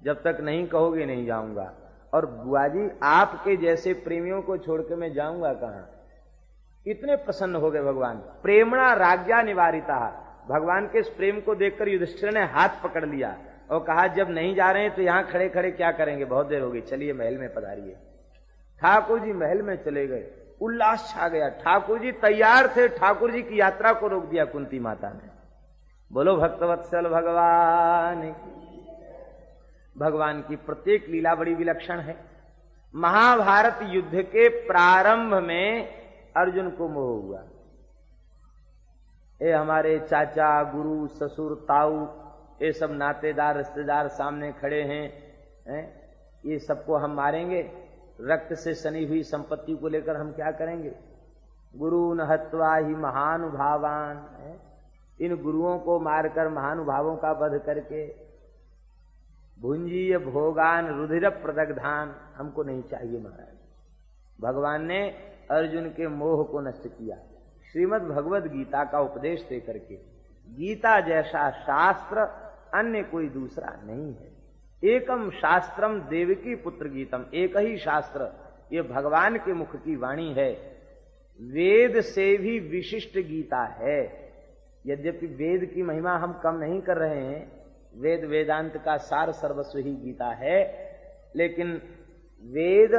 जब तक नहीं कहोगे नहीं जाऊंगा। और बुआ जी आपके जैसे प्रेमियों को छोड़ के मैं जाऊंगा कहां। इतने प्रसन्न हो गए भगवान। प्रेमणा राज्ञा निवारिता, भगवान के इस प्रेम को देखकर युधिष्ठिर ने हाथ पकड़ लिया और कहा, जब नहीं जा रहे हैं तो यहां खड़े खड़े क्या करेंगे, बहुत देर हो गई, चलिए महल में पधारिए। ठाकुर जी महल में चले गए, उल्लास छा गया। ठाकुर जी तैयार थे, ठाकुर जी की यात्रा को रोक दिया कुंती माता ने। बोलो भक्तवत्सल भगवान। भगवान की प्रत्येक लीला बड़ी विलक्षण है। महाभारत युद्ध के प्रारंभ में अर्जुन को मोह हुआ। ये हमारे चाचा, गुरु, ससुर, ताऊ, ये सब नातेदार रिश्तेदार सामने खड़े हैं, ये सबको हम मारेंगे, रक्त से सनी हुई संपत्ति को लेकर हम क्या करेंगे। गुरु न हत्वा ही महानुभावान, इन गुरुओं को मारकर महानुभावों का वध करके भुंजीय भोगान रुधिर प्रदग्धान, हमको नहीं चाहिए महाराज। भगवान ने अर्जुन के मोह को नष्ट किया श्रीमद् भगवद गीता का उपदेश दे करके। गीता जैसा शास्त्र अन्य कोई दूसरा नहीं है। एकम शास्त्रम देवकी पुत्र गीतम, एक ही शास्त्र, ये भगवान के मुख की वाणी है। वेद से भी विशिष्ट गीता है। यद्यपि वेद की महिमा हम कम नहीं कर रहे हैं, वेद वेदांत का सार सर्वस्व ही गीता है, लेकिन वेद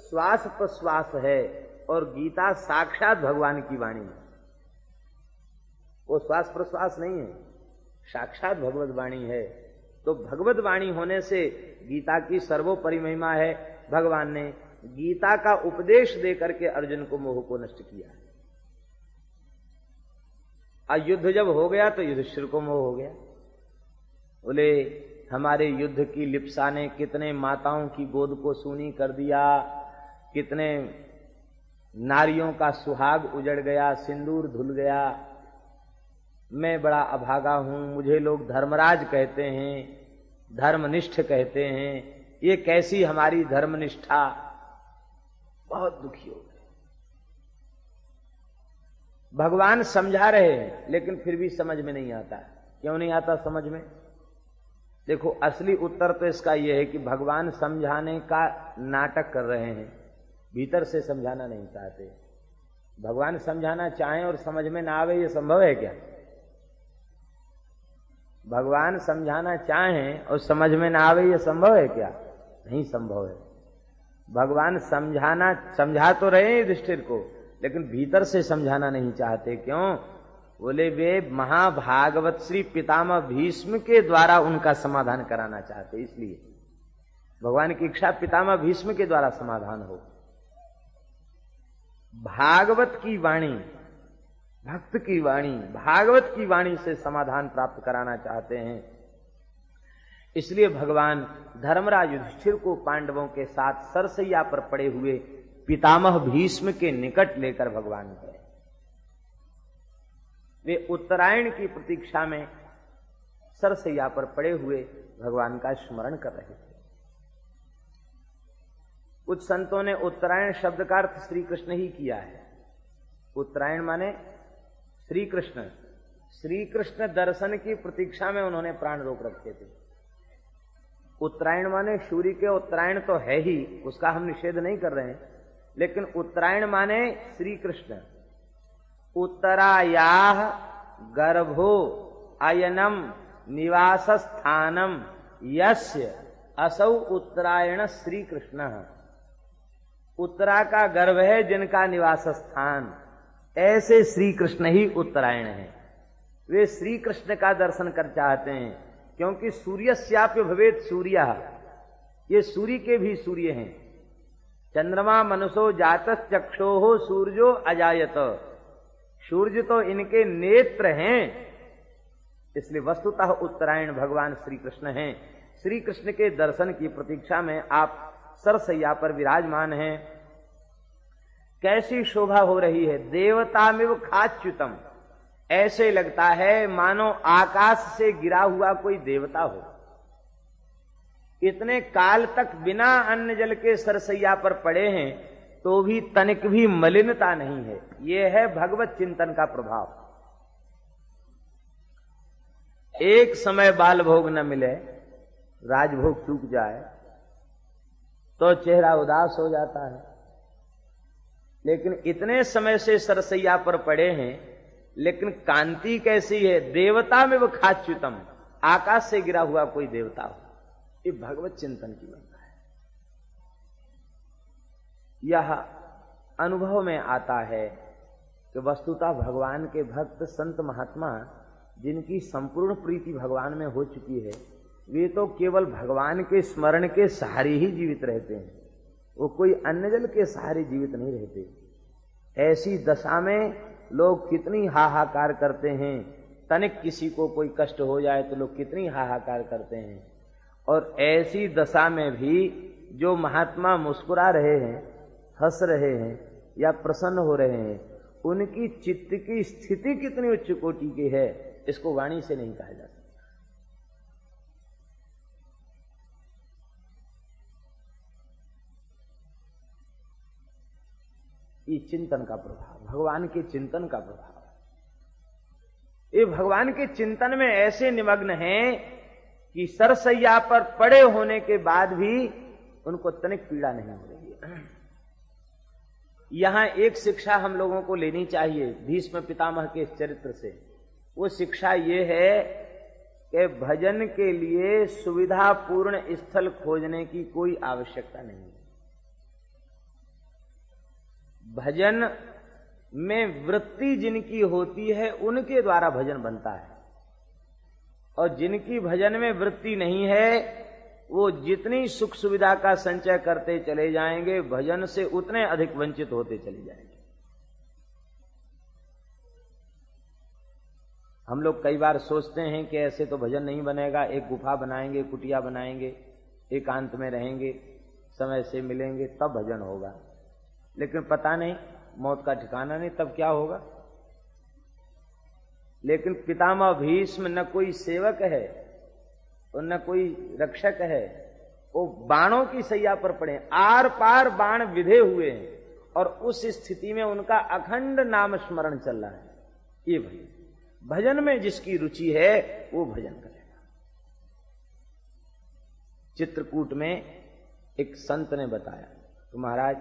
श्वास प्रश्वास है और गीता साक्षात भगवान की वाणी है। वो श्वास प्रश्वास नहीं है, साक्षात भगवत वाणी है। तो भगवत वाणी होने से गीता की सर्वोपरि महिमा है। भगवान ने गीता का उपदेश देकर के अर्जुन को मोह को नष्ट किया। और युद्ध जब हो गया तो युधिष्ठिर को मोह हो गया। बोले, हमारे युद्ध की लिप्सा ने कितने माताओं की गोद को सूनी कर दिया, कितने नारियों का सुहाग उजड़ गया, सिंदूर धुल गया। मैं बड़ा अभागा हूं, मुझे लोग धर्मराज कहते हैं, धर्मनिष्ठ कहते हैं, ये कैसी हमारी धर्मनिष्ठा। बहुत दुखी हो गए। भगवान समझा रहे हैं लेकिन फिर भी समझ में नहीं आता। क्यों नहीं आता समझ में? देखो, असली उत्तर तो इसका यह है कि भगवान समझाने का नाटक कर रहे हैं, भीतर से समझाना नहीं चाहते। भगवान समझाना चाहें और समझ में ना आवे, ये संभव है क्या? भगवान समझाना चाहें और समझ में ना आवे, ये संभव है क्या? नहीं संभव है। भगवान समझा तो रहे युधिष्ठिर को, लेकिन भीतर से समझाना नहीं चाहते। क्यों? बोले वे महाभागवत श्री पितामह भीष्म के द्वारा उनका समाधान कराना चाहते, इसलिए भगवान की इच्छा पितामह भीष्म के द्वारा समाधान हो। भागवत की वाणी, भक्त की वाणी, भागवत की वाणी से समाधान प्राप्त कराना चाहते हैं। इसलिए भगवान धर्मराज युधिष्ठिर को पांडवों के साथ सरसैया पर पड़े हुए पितामह भीष्म के निकट लेकर भगवान गए। वे उत्तरायण की प्रतीक्षा में सरसैया पर पड़े हुए भगवान का स्मरण कर रहे थे। कुछ संतों ने उत्तरायण शब्द का अर्थ श्री कृष्ण ही किया है। उत्तरायण माने श्री कृष्ण। श्री कृष्ण दर्शन की प्रतीक्षा में उन्होंने प्राण रोक रखे थे। उत्तरायण माने सूर्य के उत्तरायण तो है ही, उसका हम निषेध नहीं कर रहे हैं, लेकिन उत्तरायण माने श्री कृष्ण। उत्तरायाः गर्भो अयनम निवास स्थानम यस्य असौ उत्तरायण श्री कृष्ण। उत्तरा का गर्भ है जिनका निवास स्थान, ऐसे श्री कृष्ण ही उत्तरायण है। वे श्री कृष्ण का दर्शन कर चाहते हैं, क्योंकि सूर्यस्याप्य भवेत् सूर्यः, ये सूर्य के भी सूर्य हैं। चंद्रमा मनुषो जातस् चक्षोः सूर्यो अजायत, सूर्य तो इनके नेत्र हैं, इसलिए वस्तुतः उत्तरायण भगवान श्री कृष्ण हैं। श्री कृष्ण के दर्शन की प्रतीक्षा में आप सरसैया पर विराजमान हैं। कैसी शोभा हो रही है! देवतामिव खाच्युतम, ऐसे लगता है मानो आकाश से गिरा हुआ कोई देवता हो। इतने काल तक बिना अन्न जल के सरसैया पर पड़े हैं तो भी तनिक भी मलिनता नहीं है। यह है भगवत चिंतन का प्रभाव। एक समय बाल भोग न मिले, राजभोग चूक जाए तो चेहरा उदास हो जाता है, लेकिन इतने समय से सरसैया पर पड़े हैं, लेकिन कांति कैसी है! देवता में वो खाच्युतम, आकाश से गिरा हुआ कोई देवता हो। ये भगवत चिंतन की महिमा है। यह अनुभव में आता है कि वस्तुतः भगवान के भक्त संत महात्मा जिनकी संपूर्ण प्रीति भगवान में हो चुकी है, वे तो केवल भगवान के स्मरण के सहारे ही जीवित रहते हैं, वो कोई अन्न जल के सहारे जीवित नहीं रहते। ऐसी दशा में लोग कितनी हाहाकार करते हैं। तनिक किसी को कोई कष्ट हो जाए तो लोग कितनी हाहाकार करते हैं, और ऐसी दशा में भी जो महात्मा मुस्कुरा रहे हैं, हंस रहे हैं या प्रसन्न हो रहे हैं, उनकी चित्त की स्थिति कितनी उच्च कोटि की है, इसको वाणी से नहीं कहा जा सकता। ये चिंतन का प्रभाव, भगवान के चिंतन का प्रभाव। ये भगवान के चिंतन में ऐसे निमग्न हैं कि सरसैया पर पड़े होने के बाद भी उनको तनिक पीड़ा नहीं हो रही है। यहां एक शिक्षा हम लोगों को लेनी चाहिए भीष्म पितामह के इस चरित्र से। वो शिक्षा ये है कि भजन के लिए सुविधापूर्ण स्थल खोजने की कोई आवश्यकता नहीं है। भजन में वृत्ति जिनकी होती है उनके द्वारा भजन बनता है, और जिनकी भजन में वृत्ति नहीं है वो जितनी सुख सुविधा का संचय करते चले जाएंगे, भजन से उतने अधिक वंचित होते चले जाएंगे। हम लोग कई बार सोचते हैं कि ऐसे तो भजन नहीं बनेगा, एक गुफा बनाएंगे, कुटिया बनाएंगे, एकांत में रहेंगे, समय से मिलेंगे तब भजन होगा। लेकिन पता नहीं, मौत का ठिकाना नहीं, तब क्या होगा। लेकिन पितामह भीष्म न कोई सेवक है और न कोई रक्षक है, वो बाणों की सैया पर पड़े, आर पार बाण विधे हुए हैं, और उस स्थिति में उनका अखंड नाम स्मरण चल रहा है। ये भजन में जिसकी रुचि है वो भजन करेगा। चित्रकूट में एक संत ने बताया कि महाराज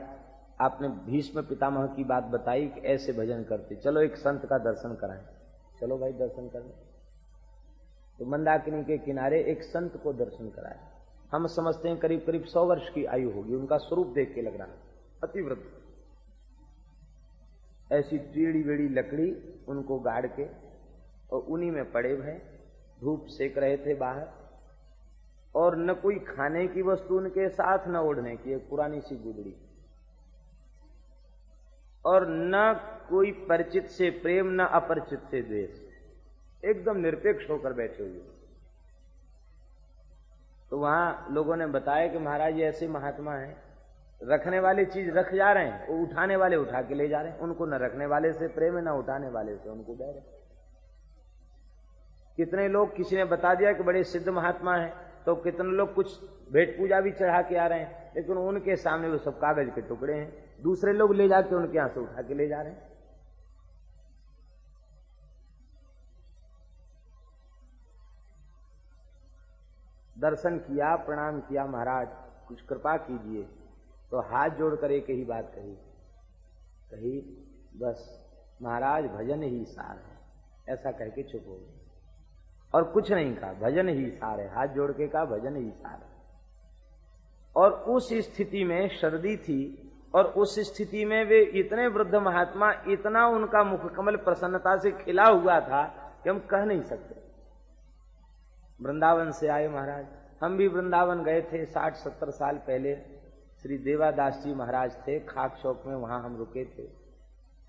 आपने भीष्म पितामह की बात बताई कि ऐसे भजन करते, चलो एक संत का दर्शन कराएं। चलो भाई दर्शन करने। तो मंदाकिनी के किनारे एक संत को दर्शन कराया। हम समझते हैं करीब करीब 100 वर्ष की आयु होगी, उनका स्वरूप देख के लग रहा है अतिवृद्ध। ऐसी टेढ़ी बेड़ी लकड़ी उनको गाड़ के और उन्हीं में पड़े भय धूप सेक रहे थे बाहर, और न कोई खाने की वस्तु उनके साथ, न ओढ़ने की, एक पुरानी सी गुदड़ी, और न कोई परिचित से प्रेम, न अपरिचित से द्वेष, एकदम निरपेक्ष होकर बैठे हुए। तो वहां लोगों ने बताया कि महाराज ये ऐसे महात्मा हैं, रखने वाली चीज रख जा रहे हैं, वो उठाने वाले उठा के ले जा रहे हैं। उनको न रखने वाले से प्रेम है, न उठाने वाले से उनको डर है। कितने लोग, किसी ने बता दिया कि बड़े सिद्ध महात्मा हैं, तो कितने लोग कुछ भेंट पूजा भी चढ़ा के आ रहे हैं, लेकिन उनके सामने वो सब कागज के टुकड़े हैं, दूसरे लोग ले जाके उनके यहां से उठा के ले जा रहे हैं। दर्शन किया, प्रणाम किया, महाराज कुछ कृपा कीजिए। तो हाथ जोड़कर एक ही बात कही, बस महाराज भजन ही सार है, ऐसा कह के चुप हो गए और कुछ नहीं कहा। भजन ही सार है, हाथ जोड़ के कहा भजन ही सार है। और उस स्थिति में सर्दी थी, और उस स्थिति में वे इतने वृद्ध महात्मा, इतना उनका मुखकमल प्रसन्नता से खिला हुआ था कि हम कह नहीं सकते। वृंदावन से आए महाराज, हम भी वृंदावन गए थे 60-70 साल पहले। श्री देवादास जी महाराज थे, खाक चौक में, वहां हम रुके थे,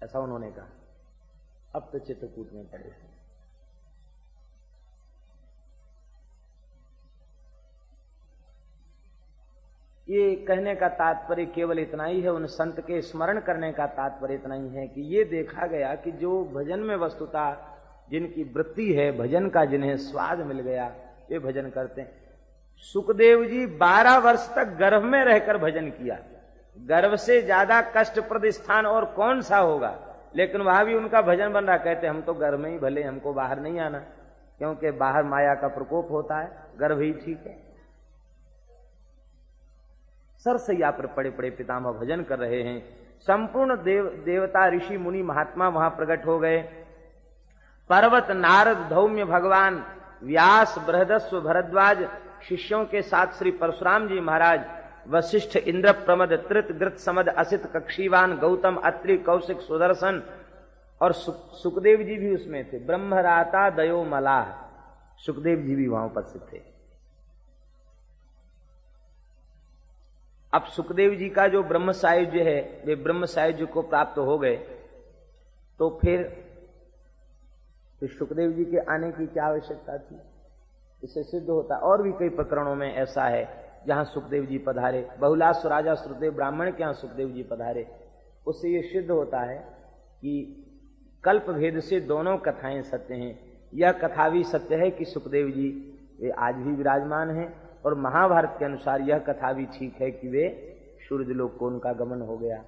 ऐसा उन्होंने कहा। अब तो चित्रकूट में पड़े थे। ये कहने का तात्पर्य केवल इतना ही है, उन संत के स्मरण करने का तात्पर्य इतना ही है कि ये देखा गया कि जो भजन में वस्तुता जिनकी वृत्ति है, भजन का जिन्हें स्वाद मिल गया, वे भजन करते हैं। सुखदेव जी 12 वर्ष तक गर्भ में रहकर भजन किया। गर्भ से ज्यादा कष्टप्रद स्थान और कौन सा होगा, लेकिन वहां भी उनका भजन बन रहा। कहते हम तो गर्भ में ही भले, हमको बाहर नहीं आना, क्योंकि बाहर माया का प्रकोप होता है, गर्भ ही ठीक है। सरसैया पर पड़े पड़े पितामह भजन कर रहे हैं। संपूर्ण देवता, ऋषि, मुनि, महात्मा वहां प्रकट हो गए। पर्वत, नारद, धौम्य, भगवान व्यास, बृहदस्व, भरद्वाज शिष्यों के साथ श्री परशुराम जी महाराज, वशिष्ठ, इंद्र, प्रमद, त्रित, गृत, समद, असित, कक्षीवान, गौतम, अत्रि, कौशिक, सुदर्शन और सुखदेव जी भी उसमें थे। ब्रह्मराता, दयो, मलाह, सुखदेव जी भी वहां उपस्थित थे। अब सुखदेव जी का जो ब्रह्म सायुज्य है, वे ब्रह्म सायुज्य को प्राप्त हो गए, तो फिर सुखदेव जी के आने की क्या आवश्यकता थी? इससे सिद्ध होता, और भी कई प्रकरणों में ऐसा है जहां सुखदेव जी पधारे। बहुलास्व राजा श्रुतदेव ब्राह्मण के यहां सुखदेव जी पधारे। उससे ये सिद्ध होता है कि कल्प भेद से दोनों कथाएं सत्य हैं। यह कथा भी सत्य है कि सुखदेव जी वे आज भी विराजमान हैं, और महाभारत के अनुसार यह कथा भी ठीक है कि वे सूर्यलोक को उनका गमन हो गया।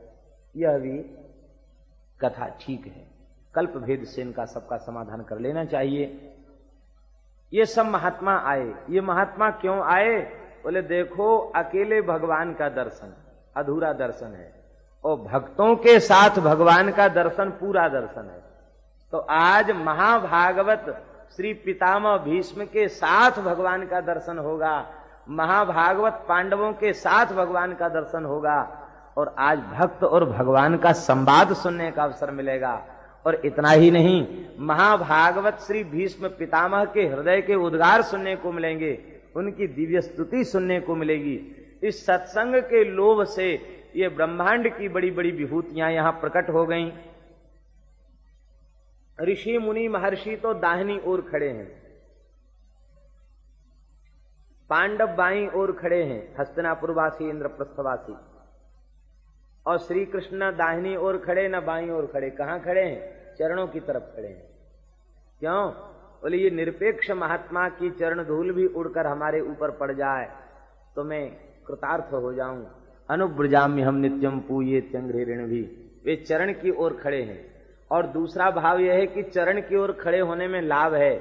यह भी कथा ठीक है। कल्प भेद से इनका सबका समाधान कर लेना चाहिए। ये सब महात्मा आए। ये महात्मा क्यों आए? बोले देखो, अकेले भगवान का दर्शन अधूरा दर्शन है, और भक्तों के साथ भगवान का दर्शन पूरा दर्शन है। तो आज महाभागवत श्री पितामह भीष्म के साथ भगवान का दर्शन होगा, महाभागवत पांडवों के साथ भगवान का दर्शन होगा, और आज भक्त और भगवान का संवाद सुनने का अवसर मिलेगा। और इतना ही नहीं, महाभागवत श्री भीष्म पितामह के हृदय के उद्गार सुनने को मिलेंगे, उनकी दिव्य स्तुति सुनने को मिलेगी। इस सत्संग के लोभ से ये ब्रह्मांड की बड़ी बड़ी विभूतियां यहां प्रकट हो गईं। ऋषि मुनि महर्षि तो दाहिनी ओर खड़े हैं, पांडव बाईं ओर खड़े हैं, हस्तिनापुरवासी, इंद्रप्रस्थवासी, और श्री कृष्ण दाहिनी ओर खड़े, न बाईं ओर खड़े। कहां खड़े हैं? चरणों की तरफ खड़े हैं। क्यों? बोले ये निरपेक्ष महात्मा की चरण धूल भी उड़कर हमारे ऊपर पड़ जाए तो मैं कृतार्थ हो जाऊं। अनुब्रजाम्य हम नित्यम पूये त्यंग्रे ऋण भी। वे चरण की ओर खड़े हैं। और दूसरा भाव यह है कि चरण की ओर खड़े होने में लाभ है,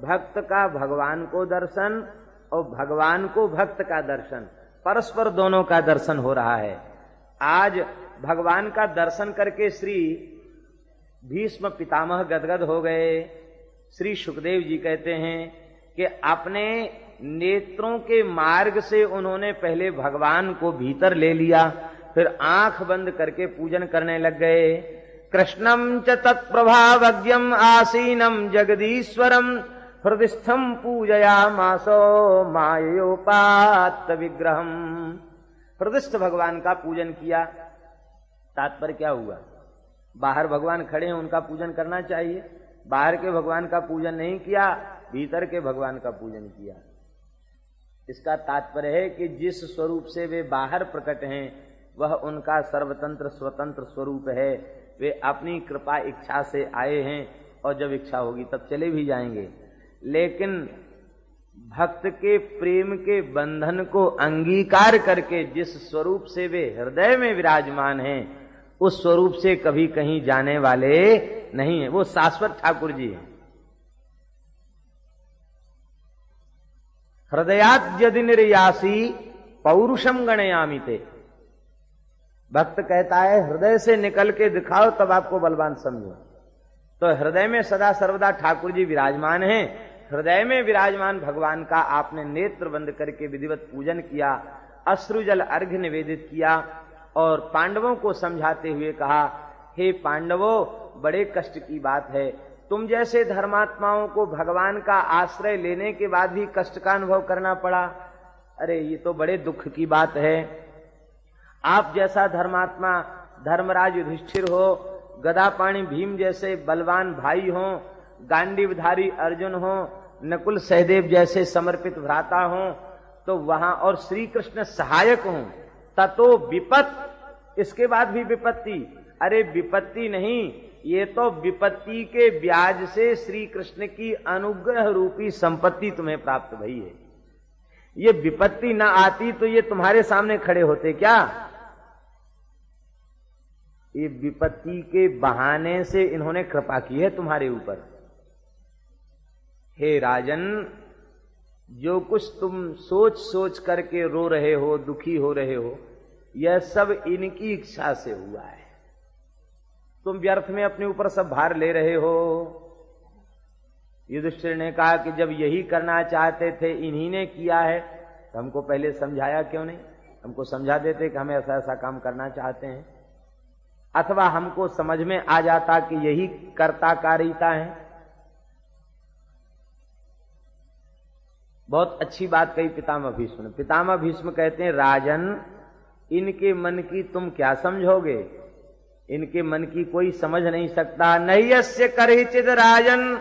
भक्त का भगवान को दर्शन और भगवान को भक्त का दर्शन, परस्पर दोनों का दर्शन हो रहा है। आज भगवान का दर्शन करके श्री भीष्म पितामह गदगद हो गए। श्री सुखदेव जी कहते हैं कि अपने नेत्रों के मार्ग से उन्होंने पहले भगवान को भीतर ले लिया, फिर आंख बंद करके पूजन करने लग गए। कृष्णम च तत्प्रभावज्ञम आसीनम जगदीश्वरम हृदयस्थम पूजयामासो मायोपात विग्रहम। हृदयस्थ भगवान का पूजन किया। तात्पर्य क्या हुआ? बाहर भगवान खड़े हैं, उनका पूजन करना चाहिए। बाहर के भगवान का पूजन नहीं किया, भीतर के भगवान का पूजन किया। इसका तात्पर्य है कि जिस स्वरूप से वे बाहर प्रकट हैं वह उनका सर्वतंत्र स्वतंत्र स्वरूप है। वे अपनी कृपा इच्छा से आए हैं और जब इच्छा होगी तब चले भी जाएंगे। लेकिन भक्त के प्रेम के बंधन को अंगीकार करके जिस स्वरूप से वे हृदय में विराजमान हैं उस स्वरूप से कभी कहीं जाने वाले नहीं है। वो शाश्वत ठाकुर जी हैं। हृदयात् यदि निर्यासी पौरुषम गणयामि ते। भक्त कहता है हृदय से निकल के दिखाओ तब आपको बलवान समझो। तो हृदय में सदा सर्वदा ठाकुर जी विराजमान हैं। हृदय में विराजमान भगवान का आपने नेत्र बंद करके विधिवत पूजन किया, अश्रुजल अर्घ्य निवेदित किया और पांडवों को समझाते हुए कहा, हे पांडवों, बड़े कष्ट की बात है, तुम जैसे धर्मात्माओं को भगवान का आश्रय लेने के बाद भी कष्ट का अनुभव करना पड़ा। अरे ये तो बड़े दुख की बात है। आप जैसा धर्मात्मा धर्मराज युधिष्ठिर हो, गदापाणी भीम जैसे बलवान भाई हो, गांडीवधारी अर्जुन हो, नकुल सहदेव जैसे समर्पित भ्राता हो, तो वहां और श्री कृष्ण सहायक हो, ततो विपत, इसके बाद भी विपत्ति। अरे विपत्ति नहीं, ये तो विपत्ति के ब्याज से श्री कृष्ण की अनुग्रह रूपी संपत्ति तुम्हें प्राप्त भई है। ये विपत्ति ना आती तो ये तुम्हारे सामने खड़े होते क्या? ये विपत्ति के बहाने से इन्होंने कृपा की है तुम्हारे ऊपर। हे राजन, जो कुछ तुम सोच सोच करके रो रहे हो, दुखी हो रहे हो, यह सब इनकी इच्छा से हुआ है। तुम व्यर्थ में अपने ऊपर सब भार ले रहे हो। युधिष्ठिर ने कहा कि जब यही करना चाहते थे इन्हीं ने किया है तो हमको पहले समझाया क्यों नहीं? हमको समझा देते कि हमें ऐसा ऐसा काम करना चाहते हैं, अथवा हमको समझ में आ जाता कि यही कर्ताकारिता है। बहुत अच्छी बात कही पितामह भीष्म ने। पितामह भीष्म कहते हैं, राजन, इनके मन की तुम क्या समझोगे? इनके मन की कोई समझ नहीं सकता। नह्यस्य करिचिद राजन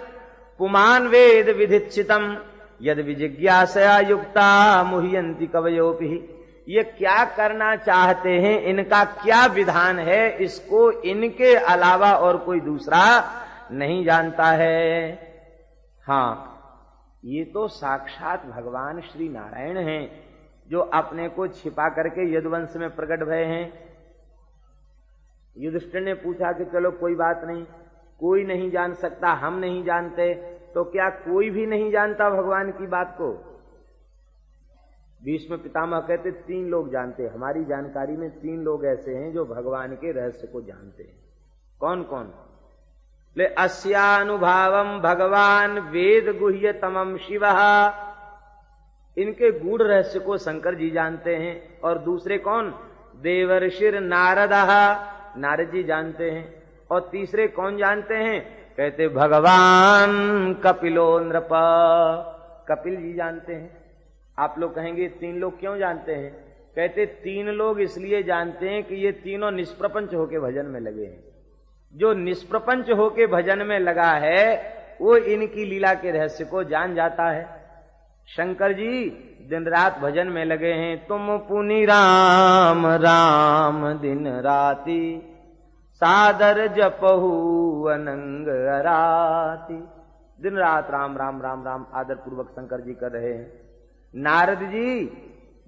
पुमान वेद विधिक्षितम यद विजिज्ञासया युक्ता मुह्यन्ति कवयोपि। ये क्या करना चाहते हैं, इनका क्या विधान है, इसको इनके अलावा और कोई दूसरा नहीं जानता है। हाँ, ये तो साक्षात भगवान श्री नारायण हैं जो अपने को छिपा करके यदुवंश में प्रकट भये हैं। युधिष्ठिर ने पूछा कि चलो कोई बात नहीं, कोई नहीं जान सकता, हम नहीं जानते, तो क्या कोई भी नहीं जानता भगवान की बात को? भीष्म पितामह कहते 3 लोग जानते। हमारी जानकारी में 3 लोग ऐसे हैं जो भगवान के रहस्य को जानते हैं। कौन कौन? ले अस्यानुभावम भगवान वेद गुह्यतमम शिवः। इनके गूढ़ रहस्य को शंकर जी जानते हैं। और दूसरे कौन? देवर्षिर नारदः, नारद जी जानते हैं। और तीसरे कौन जानते हैं? कहते भगवान कपिलो नृप, कपिल जी जानते हैं। आप लोग कहेंगे 3 लोग क्यों जानते हैं? कहते 3 लोग इसलिए जानते हैं कि ये तीनों निष्प्रपंच होके भजन में लगे हैं। जो निष्प्रपंच होके भजन में लगा है वो इनकी लीला के रहस्य को जान जाता है। शंकर जी दिन रात भजन में लगे हैं। तुम पुनि राम राम दिन राति सादर जपहु अनंग अराति। दिन रात राम राम राम राम आदर पूर्वक शंकर जी कर रहे हैं। नारद जी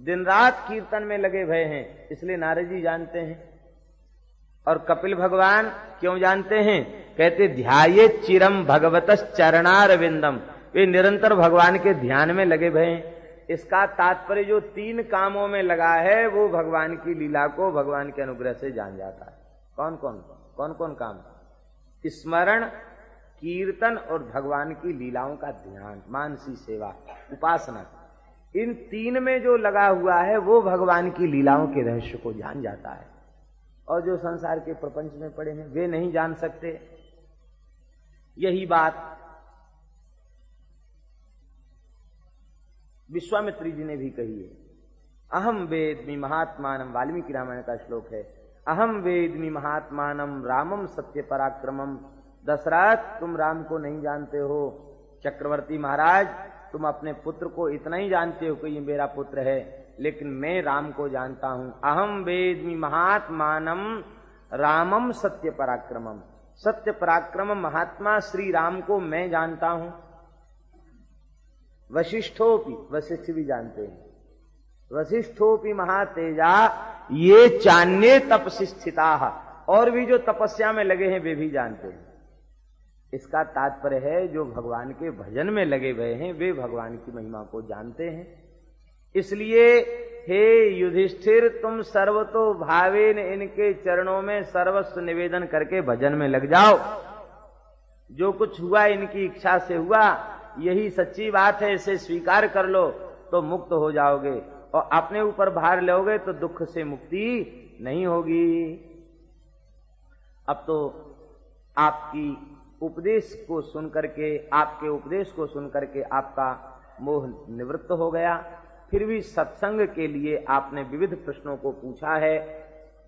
दिन रात कीर्तन में लगे भय हैं, इसलिए नारद जी जानते हैं। और कपिल भगवान क्यों जानते हैं? कहते ध्याये चिरम भगवतस् चरणारविंदम। वे निरंतर भगवान के ध्यान में लगे भय हैं। इसका तात्पर्य जो 3 कामों में लगा है वो भगवान की लीला को भगवान के अनुग्रह से जान जाता है। कौन कौन काम? स्मरण, कीर्तन और भगवान की लीलाओं का ध्यान, मानसी सेवा, उपासना। इन 3 में जो लगा हुआ है वो भगवान की लीलाओं के रहस्य को जान जाता है। और जो संसार के प्रपंच में पड़े हैं वे नहीं जान सकते। यही बात विश्वामित्री जी ने भी कही है। अहम वेद्मि महात्मानम, वाल्मीकि रामायण का श्लोक है। अहम वेद्मि महात्मानम रामम सत्य पराक्रमम। दशरथ, तुम राम को नहीं जानते हो। चक्रवर्ती महाराज, तुम अपने पुत्र को इतना ही जानते हो कि ये मेरा पुत्र है, लेकिन मैं राम को जानता हूं। अहम वेद्मि महात्मानम रामम सत्य पराक्रमम। सत्य पराक्रम महात्मा श्री राम को मैं जानता हूं। वशिष्ठोपि, वशिष्ठ भी जानते हैं। वशिष्ठोपि महातेजा ये चान्ये तपसि स्थिता, और भी जो तपस्या में लगे हैं वे भी जानते हैं। इसका तात्पर्य है जो भगवान के भजन में लगे हुए हैं वे भगवान की महिमा को जानते हैं। इसलिए हे युधिष्ठिर, तुम सर्वतो भावेन इनके चरणों में सर्वस्व निवेदन करके भजन में लग जाओ। जो कुछ हुआ इनकी इच्छा से हुआ, यही सच्ची बात है, इसे स्वीकार कर लो तो मुक्त हो जाओगे, और अपने ऊपर भार लोगे तो दुख से मुक्ति नहीं होगी। अब तो आपकी उपदेश को सुनकर के, आपके उपदेश को सुनकर के आपका मोह निवृत्त हो गया। फिर भी सत्संग के लिए आपने विविध प्रश्नों को पूछा है।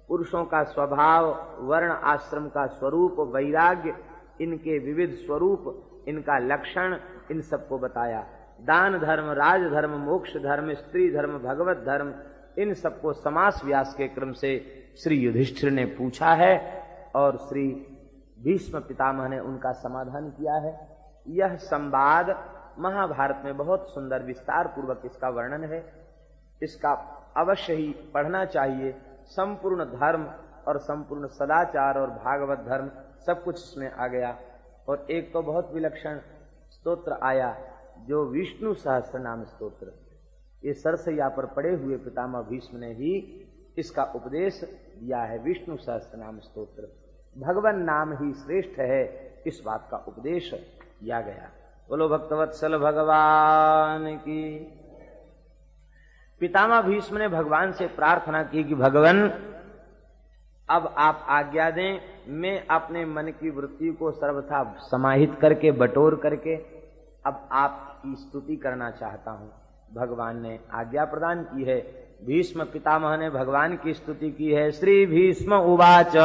पुरुषों का स्वभाव, वर्ण आश्रम का स्वरूप, वैराग्य, इनके विविध स्वरूप, इनका लक्षण, इन सबको बताया। दान धर्म, राजधर्म, मोक्ष धर्म, स्त्री धर्म, भगवत धर्म, इन सबको समास व्यास के क्रम से श्री युधिष्ठिर ने पूछा है और श्री भीष्म पितामह ने उनका समाधान किया है। यह संवाद महाभारत में बहुत सुंदर विस्तार पूर्वक इसका वर्णन है। इसका अवश्य ही पढ़ना चाहिए। संपूर्ण धर्म और संपूर्ण सदाचार और भागवत धर्म सब कुछ इसमें आ गया। और एक तो बहुत विलक्षण स्तोत्र आया जो विष्णु सहस्त्र नाम स्तोत्र, ये सरसैया पर पड़े हुए पितामह भीष्म ने ही इसका उपदेश दिया है। विष्णु सहस्त्र नाम स्तोत्र, भगवान नाम ही श्रेष्ठ है, इस बात का उपदेश किया गया। बोलो भक्तवत्सल भगवान की। पितामह भीष्म ने भगवान से प्रार्थना की कि भगवान, अब आप आज्ञा दें, मैं अपने मन की वृत्ति को सर्वथा समाहित करके, बटोर करके अब आपकी स्तुति करना चाहता हूं। भगवान ने आज्ञा प्रदान की है। भीष्म पितामह ने भगवान की स्तुति की है। श्री भीष्म उवाच